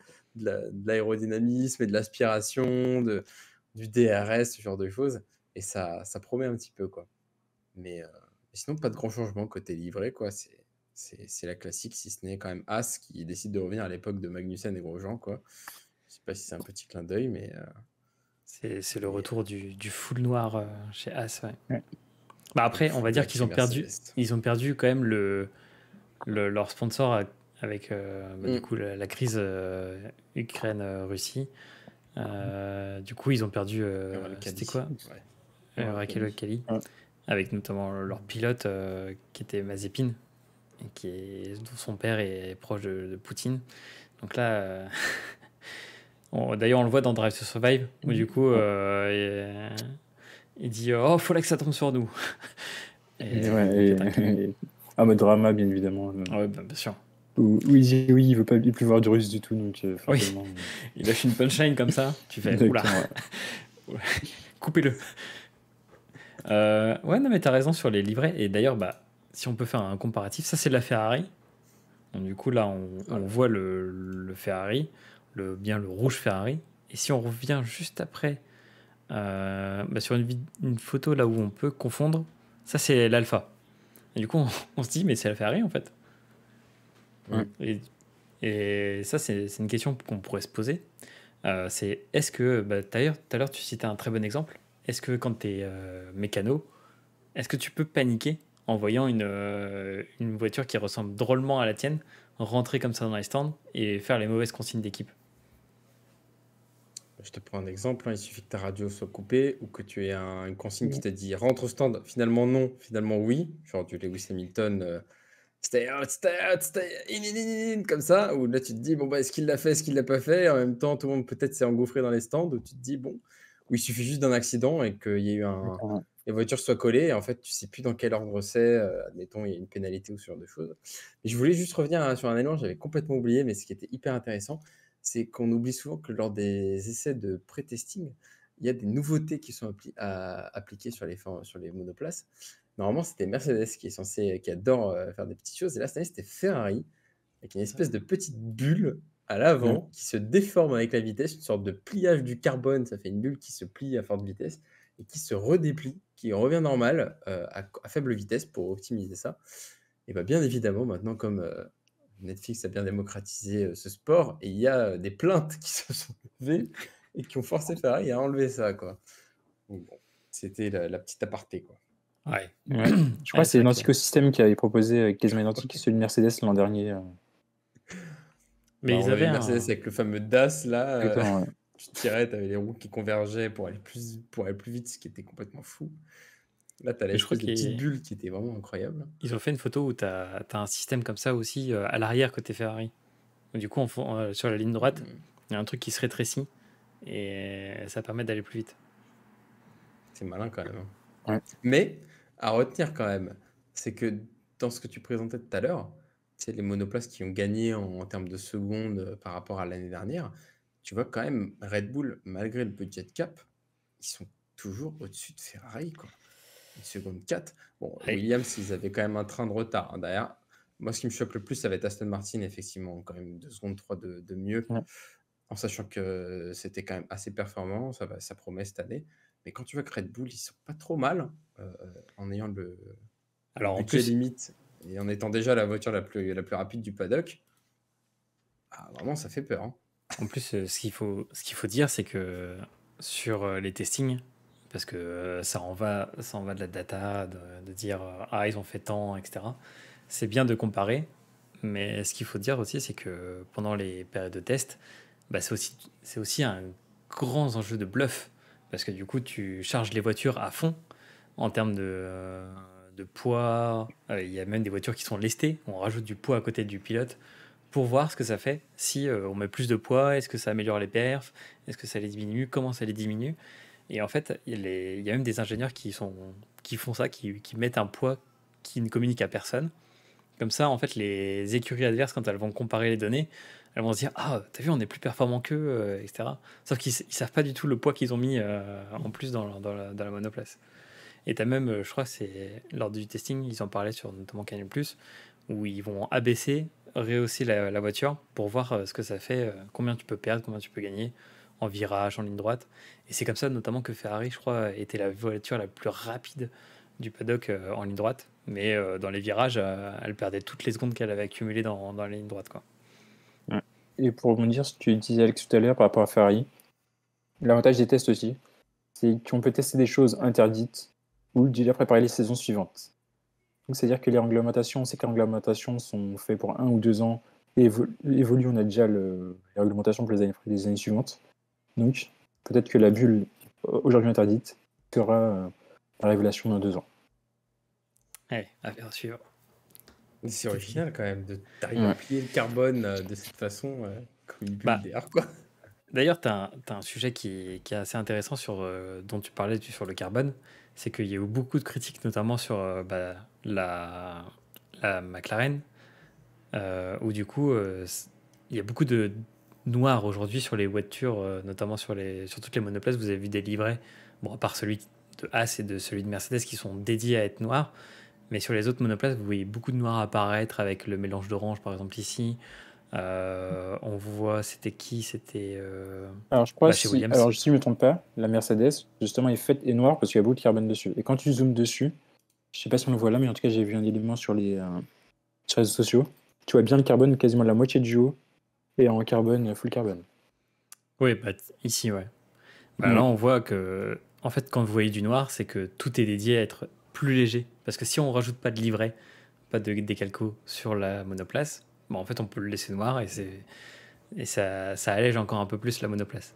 l'aérodynamisme et de l'aspiration, du DRS, ce genre de choses. Et ça promet un petit peu, quoi. Mais sinon, pas de grand changement côté livré, quoi. C'est la classique, si ce n'est quand même As qui décide de revenir à l'époque de Magnussen et Grosjean, quoi. Je sais pas si c'est un petit clin d'œil, mais C'est le mais, retour du full noir chez As, ouais. Ouais. Bah le après, on va full dire black qu'ils chez ont perdu, Mercedes. ils ont perdu quand même leur sponsor avec du Mm. coup la crise Ukraine-Russie. Du coup, ils ont perdu. Le C'était caddie. quoi? Ouais. Raquel Kelly, Ouais. avec notamment leur pilote qui était Mazepin, et dont son père est proche de Poutine. Donc là, d'ailleurs, on le voit dans Drive to Survive, où du coup, il dit oh, faut là que ça tombe sur nous. Et un mode drama, bien évidemment. Ouais, bah, bien sûr. Où il dit oui, il veut pas plus voir du russe du tout, donc forcément. Oui. Il lâche une punchline comme ça, tu fais oula, Ouais. coupez-le. Ouais, non, mais t'as raison sur les livrets. Et d'ailleurs, bah, si on peut faire un comparatif, ça c'est de la Ferrari. Donc, du coup, là, on voit le Ferrari, bien le rouge Ferrari. Et si on revient juste après sur une photo là où on peut confondre, ça c'est l'Alpha. Et du coup, on se dit, mais c'est la Ferrari en fait. Ouais. Et ça, c'est une question qu'on pourrait se poser. C'est est-ce que, d'ailleurs, tout à l'heure, tu citais un très bon exemple. Est-ce que quand tu es mécano, est-ce que tu peux paniquer en voyant une voiture qui ressemble drôlement à la tienne rentrer comme ça dans les stands et faire les mauvaises consignes d'équipe? Je te prends un exemple, hein, il suffit que ta radio soit coupée ou que tu aies une consigne qui te dit rentre au stand. Finalement, non. Finalement, oui. Genre du Lewis Hamilton, stay out, stay in, comme ça. Où là, tu te dis, bon, bah, est-ce qu'il l'a fait, est-ce qu'il l'a pas fait? En même temps, tout le monde peut-être s'est engouffré dans les stands. Où tu te dis, bon, où il suffit juste d'un accident et qu'il y ait eu les voitures soient collées. Et en fait, tu sais plus dans quel ordre c'est. Admettons, il y a une pénalité ou ce genre de choses. Mais je voulais juste revenir sur un élément, j'avais complètement oublié, mais ce qui était hyper intéressant, c'est qu'on oublie souvent que lors des essais de pré-testing, il y a des nouveautés qui sont appliquées sur les monoplaces. Normalement, c'était Mercedes qui adore faire des petites choses. Et là, cette année, c'était Ferrari, avec une espèce de petite bulle à l'avant qui se déforme avec la vitesse, une sorte de pliage du carbone. Ça fait une bulle qui se plie à forte vitesse et qui se redéplie, qui revient normal à faible vitesse pour optimiser ça. Et bah, bien évidemment, maintenant, comme Netflix a bien démocratisé ce sport, et il y a des plaintes qui se sont levées et qui ont forcé Ferrari à enlever ça, quoi. Donc bon, c'était la petite aparté, quoi. Ouais. Ouais. Je crois Ouais, que c'est c'est vrai que Identico System qui avait proposé quasiment identique celui de Mercedes l'an dernier. Mais Bah, ils on a avaient eu Mercedes un. avec le fameux DAS, là. Exactement, ouais. Tu tirais, tu avais les roues qui convergeaient pour aller plus vite, ce qui était complètement fou. Là, tu as Mais je crois l'espèce de petite qu'ils bulle qui était vraiment incroyable. ont fait une photo où tu as un système comme ça aussi à l'arrière côté Ferrari. Donc, du coup, sur la ligne droite, Mm. il y a un truc qui se rétrécit et ça permet d'aller plus vite. C'est malin quand même, hein. Ouais. Mais à retenir quand même, c'est que dans ce que tu présentais tout à l'heure, c'est les monoplaces qui ont gagné en termes de secondes par rapport à l'année dernière. Tu vois quand même Red Bull, malgré le budget cap, ils sont toujours au-dessus de Ferrari, quoi. Une seconde 4. Bon, Ouais. Williams, ils avaient quand même un train de retard, hein, derrière. Moi, ce qui me choque le plus, ça va être Aston Martin, effectivement, quand même 2 secondes 3 de mieux, Ouais. en sachant que c'était quand même assez performant, ça promet cette année. Mais quand tu vois que Red Bull, ils sont pas trop mal, en ayant le Alors en budget plus, limite et en étant déjà la voiture la plus rapide du paddock, ah, vraiment, ça fait peur, hein. ce qu'il faut dire, c'est que sur les testings, parce que ça en va de la data, de dire ah ils ont fait tant, etc. C'est bien de comparer, mais ce qu'il faut dire aussi, c'est que pendant les périodes de test, bah, c'est aussi un grand enjeu de bluff, parce que du coup tu charges les voitures à fond en termes de poids. Il y a même des voitures qui sont lestées, on rajoute du poids à côté du pilote pour voir ce que ça fait. Si on met plus de poids, est-ce que ça améliore les perfs? Est-ce que ça les diminue? Comment ça les diminue? Et en fait, il y a même des ingénieurs qui font ça, qui mettent un poids qui ne communique à personne. Comme ça, en fait, les écuries adverses, quand elles vont comparer les données, elles vont se dire ah, t'as vu, on est plus performant qu'eux, etc. Sauf qu'ils ne savent pas du tout le poids qu'ils ont mis en plus dans la monoplace. Et t'as même, je crois que c'est lors du testing, ils en parlaient sur notamment Canal+, où ils vont abaisser, rehausser la voiture pour voir ce que ça fait, combien tu peux perdre, combien tu peux gagner en virage, en ligne droite. Et c'est comme ça notamment que Ferrari, je crois, était la voiture la plus rapide du paddock en ligne droite. Mais dans les virages, elle perdait toutes les secondes qu'elle avait accumulées dans la ligne droite, quoi. Ouais. Et pour rebondir sur ce que tu disais Alex tout à l'heure par rapport à Ferrari, l'avantage des tests aussi, c'est qu'on peut tester des choses interdites ou déjà préparer les saisons suivantes. Donc c'est-à-dire que les réglementations, on sait que les réglementations sont faites pour 1 ou 2 ans et évoluent, on a déjà les réglementations pour les années suivantes. Donc peut-être que la bulle aujourd'hui interdite sera la révélation dans 2 ans. Allez, affaire à suivre. C'est original quand même d'arriver à Ouais. plier le carbone de cette façon, comme une bulle Bah, d'air, quoi. d'ailleurs, tu as, un sujet qui est assez intéressant dont tu parlais sur le carbone. C'est qu'il y a eu beaucoup de critiques, notamment sur la McLaren, où du coup, il y a beaucoup de noir aujourd'hui sur les voitures, notamment sur toutes les monoplaces. Vous avez vu des livrets, bon, à part celui de Haas et de celui de Mercedes qui sont dédiés à être noirs. Mais sur les autres monoplaces, vous voyez beaucoup de noir apparaître avec le mélange d'orange, par exemple, ici. On voit, c'était qui? C'était Alors je crois, chez Williams. si je ne me trompe pas, la Mercedes, justement, est noire parce qu'il y a beaucoup de carbone dessus. Et quand tu zoomes dessus, je sais pas si on le voit là, mais en tout cas, j'ai vu un élément sur les réseaux sociaux. Tu vois bien le carbone, quasiment la moitié du haut, et en carbone, full carbone. Oui, bah, ici, ouais. Bah, là, Ouais. on voit que, en fait, quand vous voyez du noir, c'est que tout est dédié à être plus léger. Parce que si on rajoute pas de livret, pas de décalco sur la monoplace, bah, en fait, on peut le laisser noir et ça allège encore un peu plus la monoplace.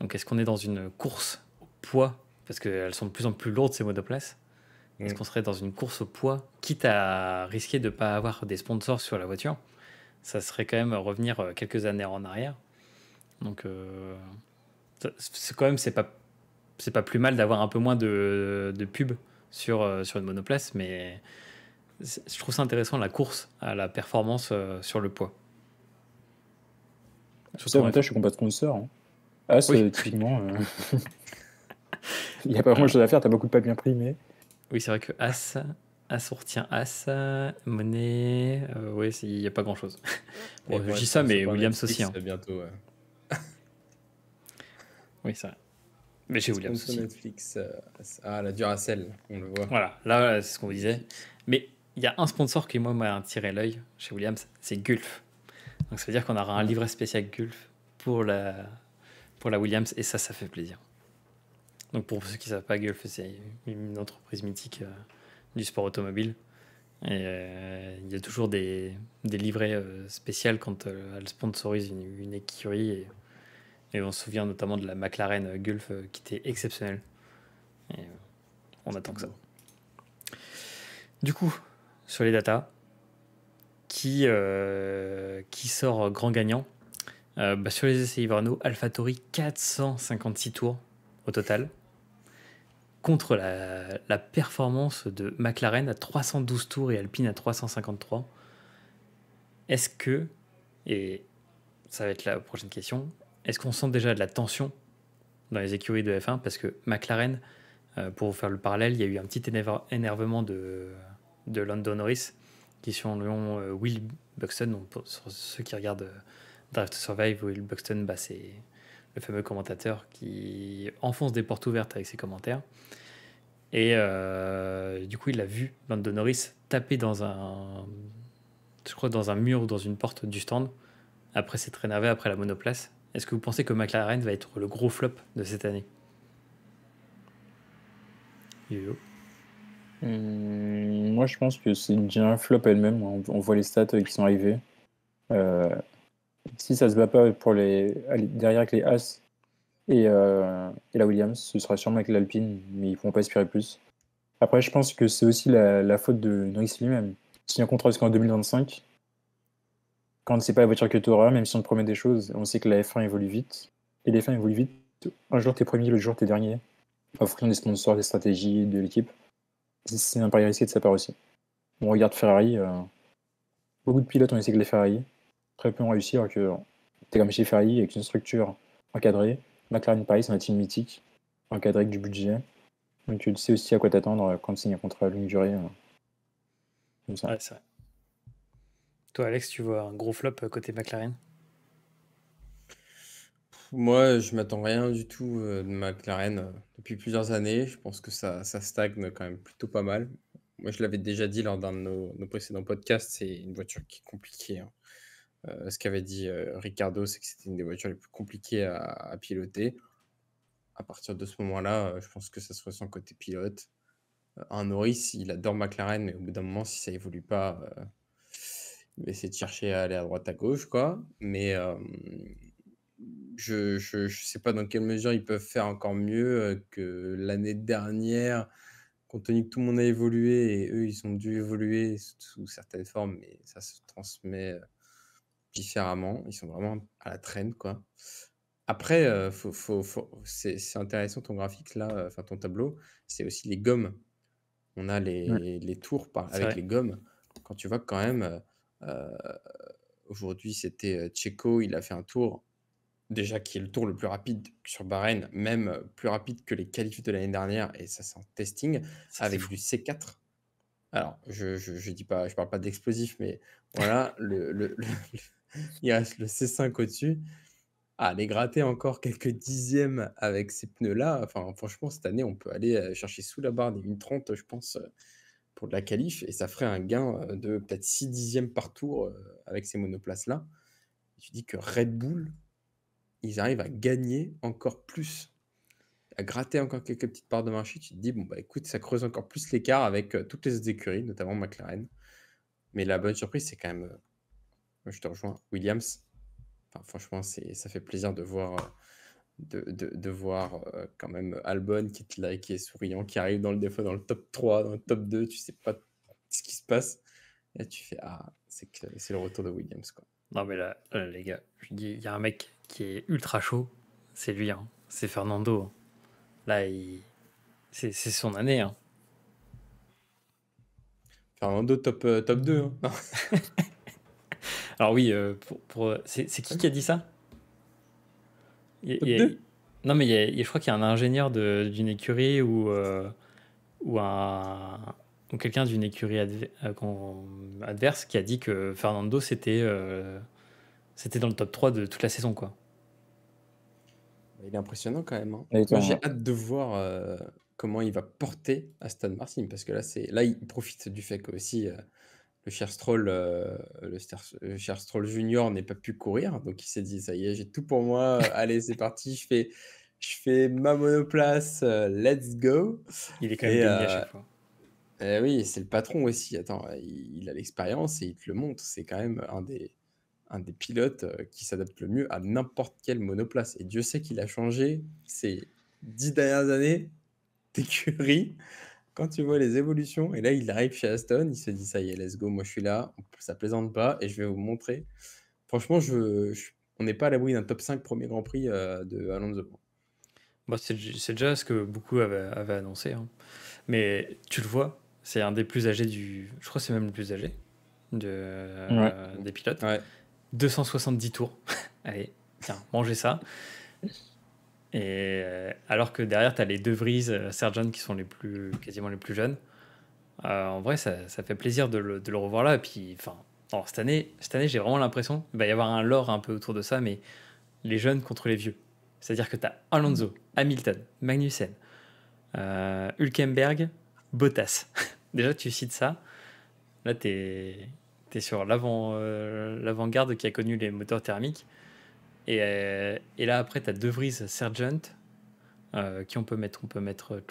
Donc, est-ce qu'on est dans une course au poids? Parce qu'elles sont de plus en plus lourdes, ces monoplaces. Est-ce qu'on serait dans une course au poids, quitte à risquer de ne pas avoir des sponsors sur la voiture? Ça serait quand même revenir quelques années en arrière. Donc, c'est quand même, c'est pas plus mal d'avoir un peu moins de pub sur une monoplace, mais je trouve ça intéressant la course à la performance sur le poids. C'est Surtout en l'avantage, F1. c'est qu'on pas de sponsor. Hein. Ah, Oui, typiquement, il n'y a pas voilà. grand-chose à faire, t'as beaucoup de papiers imprimés. Oui, c'est vrai que As, on retient As, Monet, oui, il n'y a pas grand chose. Mais Bon, ils je vont dis être ça, sponsors mais par Williams aussi. Netflix Hein. bientôt, ouais. Oui, c'est vrai. Mais chez Williams Sponsor aussi. Netflix. Ah, la Duracell, on le voit. Voilà, là, c'est ce qu'on disait. Magnifique. Mais il y a un sponsor qui, moi, m'a attiré l'œil chez Williams, c'est Gulf. Donc, ça veut dire qu'on aura un livret spécial Gulf pour la Williams, et ça fait plaisir. Donc, pour ceux qui ne savent pas, Gulf, c'est une entreprise mythique du sport automobile. Et il y a toujours des livrets spéciaux quand elle sponsorise une écurie. Et on se souvient notamment de la McLaren Gulf qui était exceptionnelle. Et on attend que ça. Du coup, sur les datas, qui sort grand gagnant sur les essais hivernaux, AlphaTauri 456 tours au total, contre la performance de McLaren à 312 tours et Alpine à 353. Est-ce que, et ça va être la prochaine question, est-ce qu'on sent déjà de la tension dans les écuries de F1 ? Parce que McLaren, pour vous faire le parallèle, il y a eu un petit énervement de Lando Norris, qui selon Will Buxton, donc pour ceux qui regardent Drive to Survive, Will Buxton, c'est le fameux commentateur qui enfonce des portes ouvertes avec ses commentaires. Et du coup, il a vu Lando Norris taper dans un mur ou dans une porte du stand, après s'être énervé après la monoplace. Est-ce que vous pensez que McLaren va être le gros flop de cette année ? Yo-yo. Moi, je pense que c'est déjà un flop elle-même. On voit les stats qui sont arrivés. Si ça se bat pas derrière avec les As et la Williams, ce sera sûrement avec l'Alpine, mais ils ne pourront pas espérer plus. Après, je pense que c'est aussi la faute de Norris lui-même. Si un contrat jusqu'en 2025, quand c'est pas la voiture que tu auras, même si on te promet des choses, on sait que la F1 évolue vite. Et la F1 évolue vite. Un jour, t'es premier, l'autre jour, t'es dernier. En fonction des sponsors, des stratégies, de l'équipe. C'est un pari risqué de sa part aussi. On regarde Ferrari. Beaucoup de pilotes ont essayé que les Ferrari. Très peu ont réussi, alors que t'es comme chez Ferrari, avec une structure encadrée. McLaren, pareil, c'est un team mythique, encadré avec du budget. Donc tu sais aussi à quoi t'attendre quand tu signes un contrat à longue durée. Comme ça. Ouais, c'est vrai. Toi, Alex, tu vois un gros flop côté McLaren ? Moi, je m'attends rien du tout de McLaren depuis plusieurs années. Je pense que ça stagne quand même plutôt pas mal. Moi, je l'avais déjà dit lors d'un de nos précédents podcasts, c'est une voiture qui est compliquée, hein. Ce qu'avait dit Ricardo, c'est que c'était une des voitures les plus compliquées à piloter. À partir de ce moment-là, je pense que ça se ressent côté pilote. Un Norris, il adore McLaren, mais au bout d'un moment, si ça évolue pas, il va essayer de chercher à aller à droite, à gauche, quoi. Mais je sais pas dans quelle mesure ils peuvent faire encore mieux que l'année dernière, compte tenu que tout le monde a évolué et eux, ils ont dû évoluer sous certaines formes, mais ça se transmet différemment. Ils sont vraiment à la traîne, quoi. Après, c'est intéressant ton graphique là, enfin ton tableau, c'est aussi les gommes. On a les tours C'est avec vrai. les gommes. Quand tu vois que quand même, aujourd'hui c'était Checo, il a fait un tour déjà qui est le tour le plus rapide sur Bahreïn, même plus rapide que les qualifs de l'année dernière, et ça c'est en testing, Ça, c'est avec fou. du C4. Alors, je dis pas, je parle pas d'explosif, mais voilà, il reste le C5 au-dessus. Aller gratter encore quelques dixièmes avec ces pneus-là, enfin, franchement, cette année, on peut aller chercher sous la barre des 1,30, je pense, pour de la qualif, et ça ferait un gain de peut-être 6 dixièmes par tour avec ces monoplaces-là. Tu dis que Red Bull, ils arrivent à gagner encore plus, à gratter encore quelques petites parts de marché. Tu te dis, bon, bah écoute, ça creuse encore plus l'écart avec toutes les autres écuries, notamment McLaren. Mais la bonne surprise, c'est quand même, je te rejoins, Williams. Enfin, franchement, ça fait plaisir de voir, de voir quand même Albon qui est là, qui est souriant, qui arrive des fois dans le top 3, dans le top 2, tu sais pas ce qui se passe. Et tu fais, ah, c'est le retour de Williams, quoi. Non, mais là, les gars, je dis, il y a un mec qui est ultra chaud, c'est lui, hein. C'est Fernando, hein. Là, c'est son année, hein. Fernando top 2, hein. Non. Alors oui, c'est qui a dit ça ? Top 2. Non, mais je crois qu'il y a un ingénieur d'une écurie ou quelqu'un d'une écurie adverse qui a dit que Fernando, c'était dans le top 3 de toute la saison, quoi. Il est impressionnant quand même, hein. Et Moi, toi, j'ai hâte de voir comment il va porter Aston Martin. Parce que là il profite du fait que aussi le cher Stroll Junior n'ait pas pu courir. Donc il s'est dit, ça y est, j'ai tout pour moi. Allez, c'est parti, je fais ma monoplace, let's go. Il est quand même Et, béni à chaque fois. oui, c'est le patron aussi. Attends, il a l'expérience et il te le montre. C'est quand même un des pilotes qui s'adapte le mieux à n'importe quelle monoplace. Et Dieu sait qu'il a changé ces 10 dernières années d'écurie. Quand tu vois les évolutions, et là il arrive chez Aston, il se dit ça y est, let's go, moi je suis là, ça plaisante pas et je vais vous montrer. Franchement, on n'est pas à l'abri d'un top 5 premier Grand Prix de Alonso. Bon, c'est déjà ce que beaucoup avaient annoncé, hein. Mais tu le vois, c'est un des plus âgés je crois que c'est même le plus âgé Ouais. des pilotes. Ouais. 270 tours. Allez, tiens, mangez ça. Et alors que derrière, tu as les De Vries, Sargent qui sont quasiment les plus jeunes. En vrai, ça fait plaisir de le revoir là. Et puis, enfin, cette année, j'ai vraiment l'impression qu'il va y avoir un lore un peu autour de ça, mais les jeunes contre les vieux. C'est-à-dire que tu as Alonso, Hamilton, Magnussen, Hülkenberg, Bottas. Déjà, tu cites ça. Là, tu es sur l'avant-garde qui a connu les moteurs thermiques. Et là, après, tu as De Vries, Sargent. Qui on peut mettre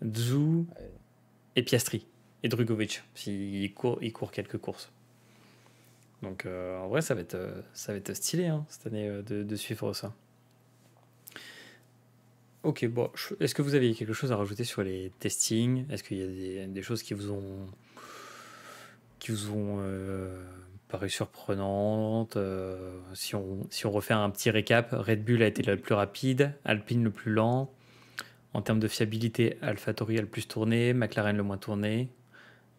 Zhou et Piastri. Et Drugovic, s'il court quelques courses. Donc, en vrai, ça va être stylé, hein, cette année, de suivre ça. Ok, bon, est-ce que vous avez quelque chose à rajouter sur les testings? Est-ce qu'il y a des choses qui vous ont paru surprenantes? Si on refait un petit récap, Red Bull a été le plus rapide, Alpine le plus lent. En termes de fiabilité, AlphaTauri a le plus tourné, McLaren le moins tourné.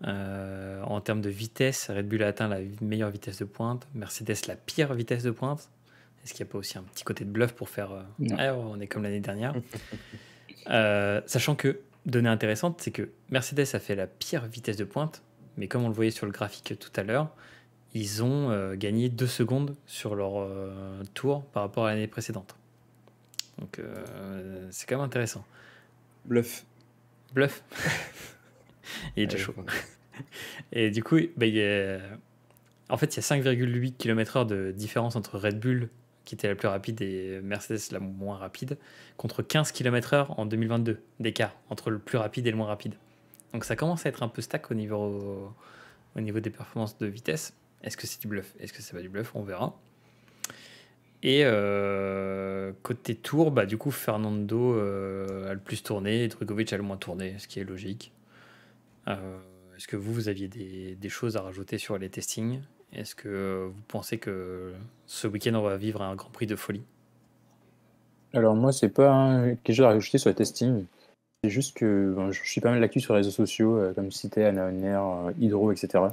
En termes de vitesse, Red Bull a atteint la meilleure vitesse de pointe, Mercedes la pire vitesse de pointe. Est-ce qu'il n'y a pas aussi un petit côté de bluff pour faire on est comme l'année dernière? Sachant que, donnée intéressante, c'est que Mercedes a fait la pire vitesse de pointe, mais comme on le voyait sur le graphique tout à l'heure, ils ont gagné 2 secondes sur leur tour par rapport à l'année précédente. Donc c'est quand même intéressant. Bluff. Il est déjà chaud. Et du coup, en fait, il y a 5,8 km/h de différence entre Red Bull, qui était la plus rapide, et Mercedes, la moins rapide, contre 15 km/h en 2022 d'écart entre le plus rapide et le moins rapide. Donc ça commence à être un peu stack au niveau des performances de vitesse. Est-ce que c'est du bluff? Est-ce que c'est pas du bluff? On verra. Et côté tour, du coup, Fernando a le plus tourné, et Drugovic a le moins tourné, ce qui est logique. Est-ce que vous aviez des choses à rajouter sur les testings? Est-ce que vous pensez que ce week-end, on va vivre un Grand Prix de folie? Alors moi, c'est pas quelque chose à rajouter sur le testing. C'est juste que je suis pas mal d'actu sur les réseaux sociaux, comme Cité, Anna Honner, Hydro, etc.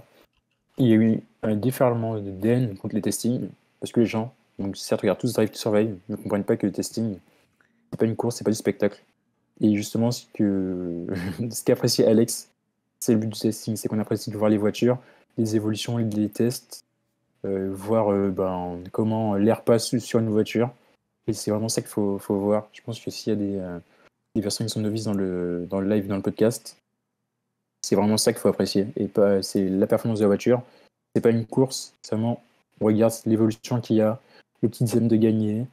Il y a eu un déferlement de haine contre les testings, parce que les gens, donc certes, regardent tous Drive to Survive, ne comprennent pas que le testing, c'est pas une course, c'est pas du spectacle. Et justement, ce qu'apprécie Alex, c'est le but du testing, c'est qu'on apprécie de voir les voitures, les évolutions, les tests, voir comment l'air passe sur une voiture. Et c'est vraiment ça qu'il faut voir. Je pense que s'il y a des personnes qui sont novices dans le live, dans le podcast, c'est vraiment ça qu'il faut apprécier. Et pas, c'est la performance de la voiture. C'est pas une course, seulement on regarde l'évolution qu'il y a, le petit dixième de gagner,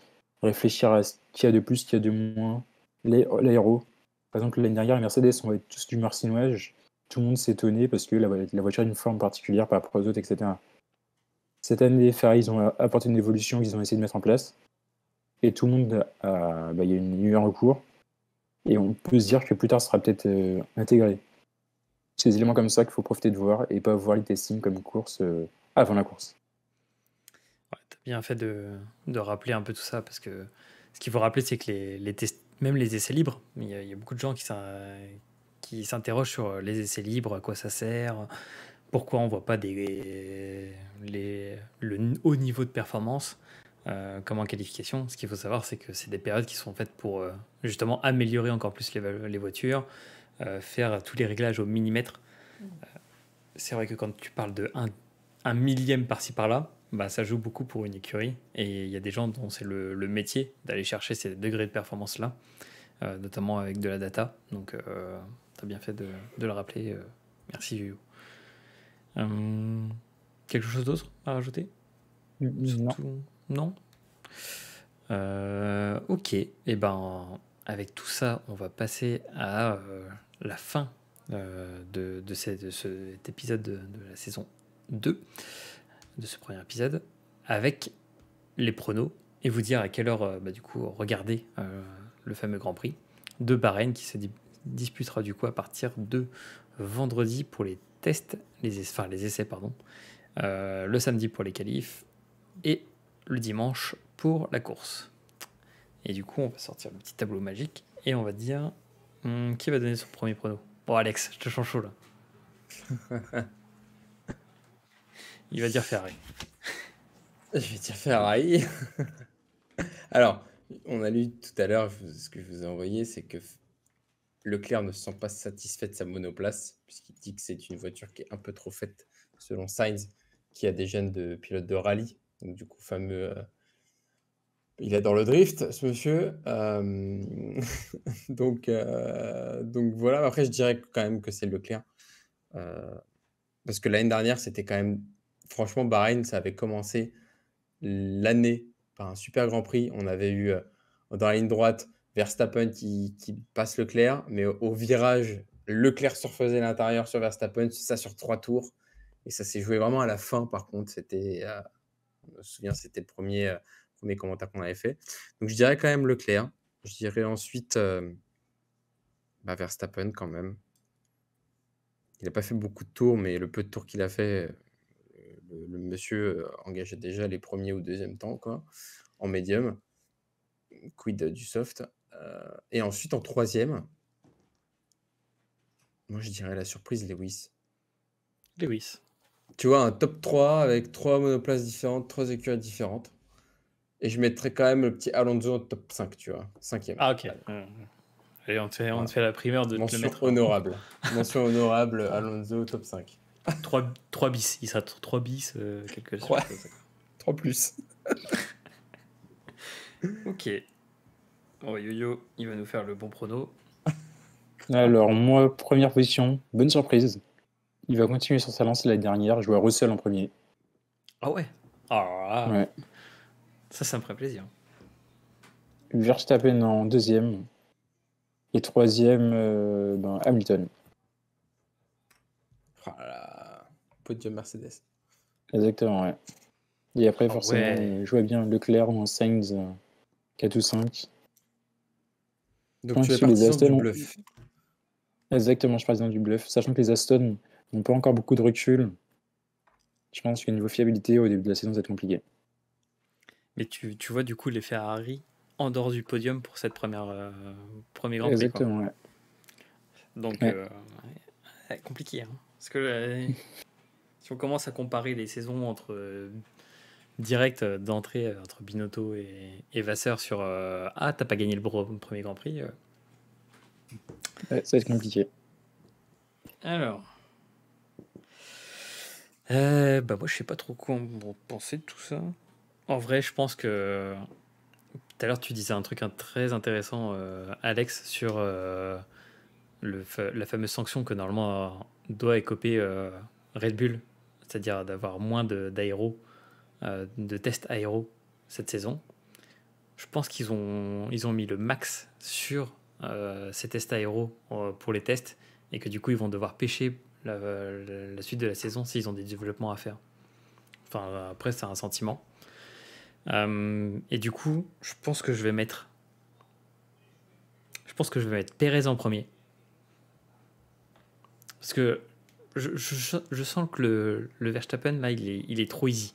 réfléchir à ce qu'il y a de plus, ce qu'il y a de moins, l'aéro. Par exemple, l'année dernière, les Mercedes ont été tous du marcinouage. Tout le monde s'est étonné parce que la voiture a une forme particulière par rapport aux autres, etc. Cette année, Ferrari, ils ont apporté une évolution qu'ils ont essayé de mettre en place. Et tout le monde il y a eu un recours. Et on peut se dire que plus tard, ce sera peut-être intégré. C'est des éléments comme ça qu'il faut profiter de voir et pas voir les testings comme course avant la course. Ouais, t'as bien fait de rappeler un peu tout ça, parce que ce qu'il faut rappeler, c'est que même les essais libres, il y a beaucoup de gens qui s'interrogent sur les essais libres, à quoi ça sert, pourquoi on voit pas le haut niveau de performance comme en qualification. Ce qu'il faut savoir, c'est que c'est des périodes qui sont faites pour justement améliorer encore plus les voitures, faire tous les réglages au millimètre. C'est vrai que quand tu parles de un millième par-ci par-là, ça joue beaucoup pour une écurie. Et il y a des gens dont c'est le métier d'aller chercher ces degrés de performance-là. notamment avec de la data. Donc, tu as bien fait de le rappeler. Merci, Yuyu. Quelque chose d'autre à rajouter? Non. Surtout... Non. Ok. Et ben, avec tout ça, on va passer à la fin de cet épisode de la saison 2, de ce premier épisode, avec les pronos et vous dire à quelle heure, du coup, regarder le fameux Grand Prix de Bahreïn qui se disputera du coup à partir de vendredi pour les tests, les essais, pardon, le samedi pour les qualifs et le dimanche pour la course. Et du coup, on va sortir le petit tableau magique et on va dire qui va donner son premier prono. Bon, Alex, je te change chaud là. Il va dire Ferrari. Je vais dire Ferrari. Alors, on a lu tout à l'heure, ce que je vous ai envoyé, c'est que Leclerc ne se sent pas satisfait de sa monoplace, puisqu'il dit que c'est une voiture qui est un peu trop faite, selon Sainz, qui a des gènes de pilote de rallye. Donc, du coup, fameux. Il adore le drift, ce monsieur. Donc voilà. Après, je dirais quand même que c'est Leclerc. Parce que l'année dernière, c'était quand même. Franchement, Bahreïn, ça avait commencé l'année par un super Grand Prix. On avait eu dans la ligne droite Verstappen qui passe Leclerc, mais au virage, Leclerc surfaisait l'intérieur sur Verstappen, ça sur 3 tours. Et ça s'est joué vraiment à la fin, par contre. C'était, je me souviens, c'était le premier commentaire qu'on avait fait. Donc je dirais quand même Leclerc. Je dirais ensuite Verstappen quand même. Il n'a pas fait beaucoup de tours, mais le peu de tours qu'il a fait, le monsieur engageait déjà les premiers ou deuxième temps, quoi, en médium. Quid du soft. Et ensuite, en troisième, moi, je dirais la surprise Lewis. Lewis. Tu vois, un top 3 avec 3 monoplaces différentes, 3 écuries différentes. Et je mettrais quand même le petit Alonso en top 5, tu vois. 5e. Ah, ok. Allez. Et on te Voilà. fait la primeur de te le Mention mettre. honorable. Mention honorable, Alonso top 5. 3 bis. Il sera 3 bis, quelque chose. 3 plus. Ok. Bon, Yo-Yo, il va nous faire le bon prono. Alors, moi, première position, bonne surprise. Il va continuer sur sa lancée l'année dernière, jouer à Russell en premier. Ah ouais. Alors là, Ouais. ça me ferait plaisir. Verstappen en deuxième. Et troisième, Hamilton. Podium Mercedes. Exactement, ouais. Et après, Ah forcément, ouais. je vois bien Leclerc ou Sainz 4 ou 5. Donc tu es que les partisan du Aston bluff. Exactement, je suis partisan du bluff. Sachant que les Aston n'ont pas encore beaucoup de recul, je pense qu'au niveau fiabilité, au début de la saison, ça va être compliqué. Mais tu vois du coup les Ferrari en dehors du podium pour cette premier Grand Prix. Exactement, ouais. Donc, Ouais. compliqué. Hein. Parce que si on commence à comparer les saisons entre direct d'entrée entre Binotto et Vasseur sur t'as pas gagné le premier Grand Prix. Ouais, ça va être compliqué. Alors, moi je sais pas trop quoi penser de tout ça. En vrai, je pense que tout à l'heure tu disais un truc très intéressant, Alex, sur la fameuse sanction que normalement doit écoper Red Bull, c'est-à-dire d'avoir moins d'aéro, de tests aéro cette saison. Je pense qu'ils ont mis le max sur ces tests aéro pour les tests et que du coup ils vont devoir pêcher la suite de la saison s'ils ont des développements à faire. Enfin, après, c'est un sentiment. Et du coup, je pense que je vais mettre Pérez en premier. Parce que je sens que le Verstappen, là, il est trop easy.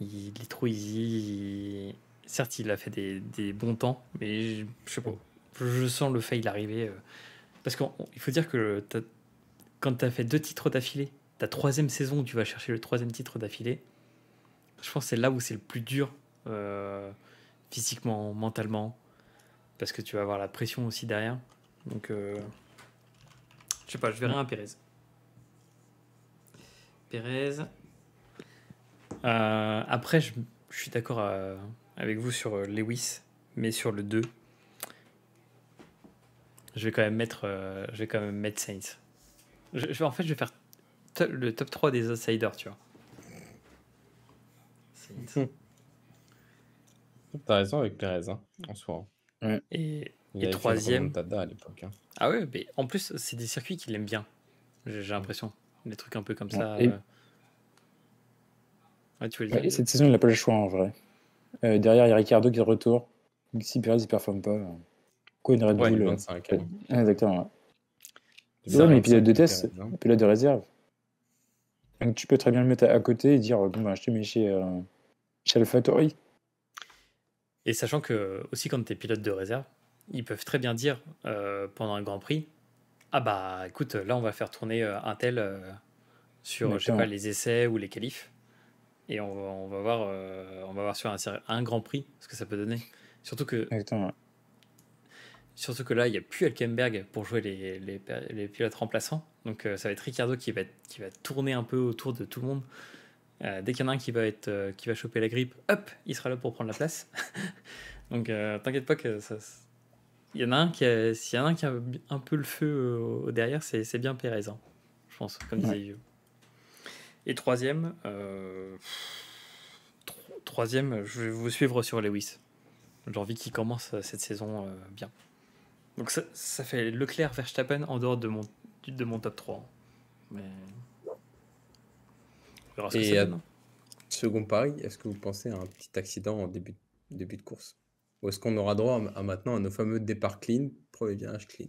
Il est trop easy. Certes, il a fait des bons temps, mais je sais pas. Je sens le fail arriver. Parce qu'il faut dire que quand tu as fait 2 titres d'affilée, ta 3e saison où tu vas chercher le 3e titre d'affilée, je pense que c'est là où c'est le plus dur, physiquement, mentalement, parce que tu vas avoir la pression aussi derrière. Donc, je sais pas, je verrai un Pérez. Après, je suis d'accord avec vous sur Lewis, mais sur le 2, je vais quand même mettre Saints. En fait, je vais faire le top 3 des outsiders, tu vois. Saints. T'as raison avec Perez, hein, en soi. Et Il avait fait une troisième. remontada à l'époque. Hein. Ah ouais, mais en plus, c'est des circuits qu'il aime bien. J'ai l'impression. Des trucs un peu comme ça. Et, Ouais, tu veux le ouais, dire et cette saison, il n'a pas le choix en vrai. Derrière, il y a Ricardo qui est de retour. Si Perez ne performe pas, quoi, une Red Ouais, Bull 25. Hein. Exactement. Ouais, Ça, mais pilote de test, Perez, hein. pilote de réserve. Donc tu peux très bien le mettre à côté et dire bon, bah, je te mets chez AlphaTauri. Et sachant que, aussi, quand tu es pilote de réserve, ils peuvent très bien dire pendant un Grand Prix, ah bah écoute, là on va faire tourner un tel sur, je sais Exactement. pas, les essais ou les qualifs. Et on va voir sur un Grand Prix ce que ça peut donner. Surtout que Exactement. là, il n'y a plus Hülkenberg pour jouer les pilotes remplaçants. Donc ça va être Ricardo qui va tourner un peu autour de tout le monde. Dès qu'il y en a un qui va choper la grippe, hop, il sera là pour prendre la place. Donc t'inquiète pas que il y en a un s'il y en a un qui a un peu le feu derrière, c'est bien Pérez, hein, je pense, comme disait Yves. Et troisième, je vais vous suivre sur Lewis. J'ai envie qu'il commence cette saison bien. Donc ça fait Leclerc Verstappen en dehors de mon top 3. Mais on verra ce que ça donne. Second pari, est-ce que vous pensez à un petit accident en début de course? Ou est-ce qu'on aura droit à maintenant à nos fameux départs clean, premier virage clean?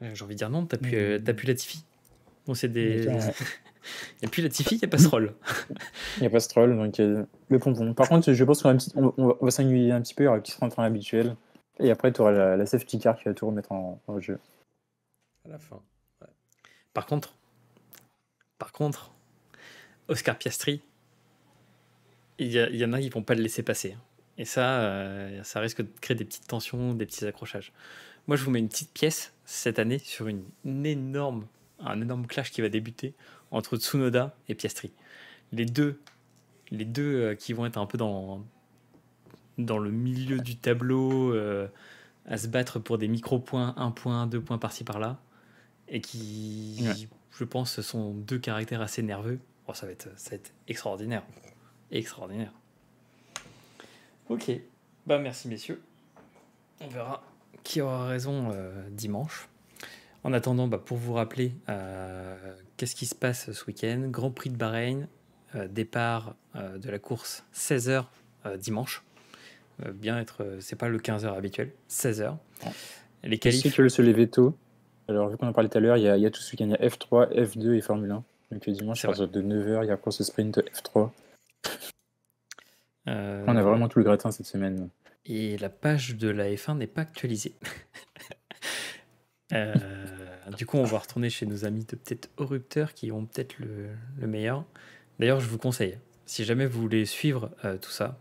J'ai envie de dire non, t'as plus Latifi. Bon, c'est des. D'accord, Il n'y a plus Latifi, il n'y a pas Stroll. Il n'y a pas Stroll, donc le pompon. Par contre, je pense qu'on va s'ennuyer un petit peu, il y aura un petit train habituel. Et après, tu auras la safety car qui va tout remettre en jeu. À la fin. Ouais. Par contre, Oscar Piastri, il y en a qui ne vont pas le laisser passer. Et ça risque de créer des petites tensions, des petits accrochages. Moi, je vous mets une petite pièce cette année sur un énorme clash qui va débuter entre Tsunoda et Piastri. Les deux qui vont être un peu dans le milieu du tableau, à se battre pour des micro-points, 1 point, 2 points par-ci par-là, et qui, je pense, sont deux caractères assez nerveux. Oh, ça va être extraordinaire. Extraordinaire. Ok. Bah, merci, messieurs. On verra qui aura raison dimanche. En attendant, pour vous rappeler, qu'est-ce qui se passe ce week-end? Grand Prix de Bahreïn, départ de la course 16h dimanche. C'est pas le 15h habituel, 16h. Les qualifs. Ceux qui veulent se lever tôt, alors vu qu'on en parlait tout à l'heure, il y a tout ce week-end, il y a F3, F2 et Formule 1. Donc dimanche, à partir de 9h, il y a course sprint F3. On a vraiment tout le gratin cette semaine. Et la page de la F1 n'est pas actualisée. Du coup, on va retourner chez nos amis de peut-être Eurupteur qui ont peut-être le meilleur. D'ailleurs, je vous conseille, si jamais vous voulez suivre tout ça,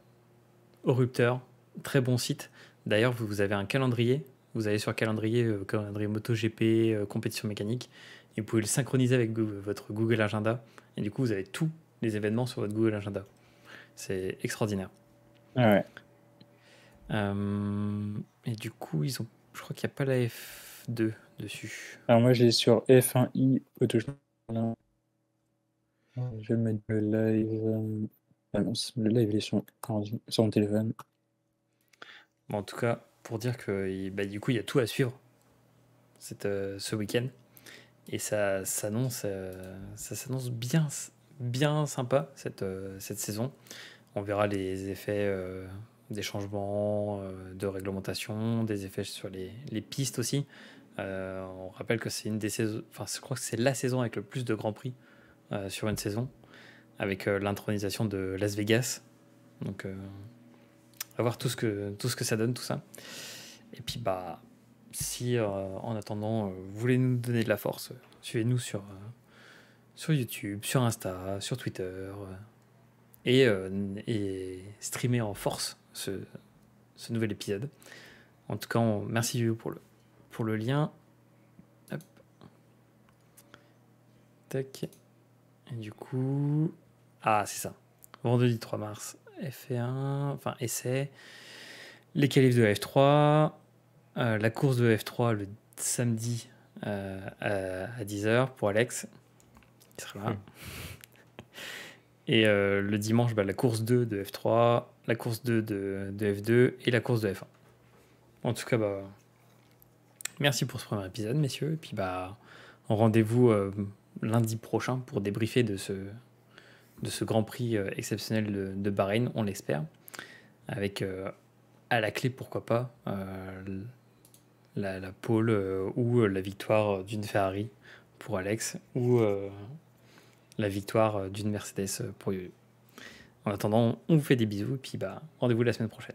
Eurupteur, très bon site. D'ailleurs, vous avez un calendrier. Vous allez sur calendrier MotoGP, compétition mécanique, et vous pouvez le synchroniser avec votre Google Agenda. Et du coup, vous avez tous les événements sur votre Google Agenda. C'est extraordinaire. Ouais. Et du coup, je crois qu'il n'y a pas la F2 dessus. Alors moi, je l'ai sur F1i Auto. Je vais mettre le live. Ah non, le live il est sur mon téléphone. Bon, en tout cas, pour dire que du coup, il y a tout à suivre ce week-end. Et ça s'annonce bien sympa cette saison. On verra les effets des changements de réglementation, des effets sur les pistes aussi. On rappelle que c'est une des saisons, enfin, je crois que c'est la saison avec le plus de Grands Prix sur une saison, avec l'intronisation de Las Vegas. Donc, à voir tout ce que ça donne, tout ça. Et puis, si en attendant, vous voulez nous donner de la force, suivez-nous sur YouTube, sur Insta, sur Twitter, et streamer en force ce nouvel épisode. En tout cas, merci Vio pour le lien. Hop. Tac. Et du coup... Ah, c'est ça. Vendredi 3 mars, F1, enfin essai. Les qualifs de la F3. La course de F3 le samedi à 10h pour Alex, qui sera là. Et le dimanche, la course 2 de F3, la course 2 de F2 et la course de F1. En tout cas, merci pour ce premier épisode, messieurs. Et puis, rendez-vous lundi prochain pour débriefer de ce Grand Prix exceptionnel de Bahreïn, on l'espère. Avec à la clé, pourquoi pas, la pole ou la victoire d'une Ferrari pour Alex ou la victoire d'une Mercedes pour Yoyo. En attendant, on vous fait des bisous et puis rendez-vous la semaine prochaine.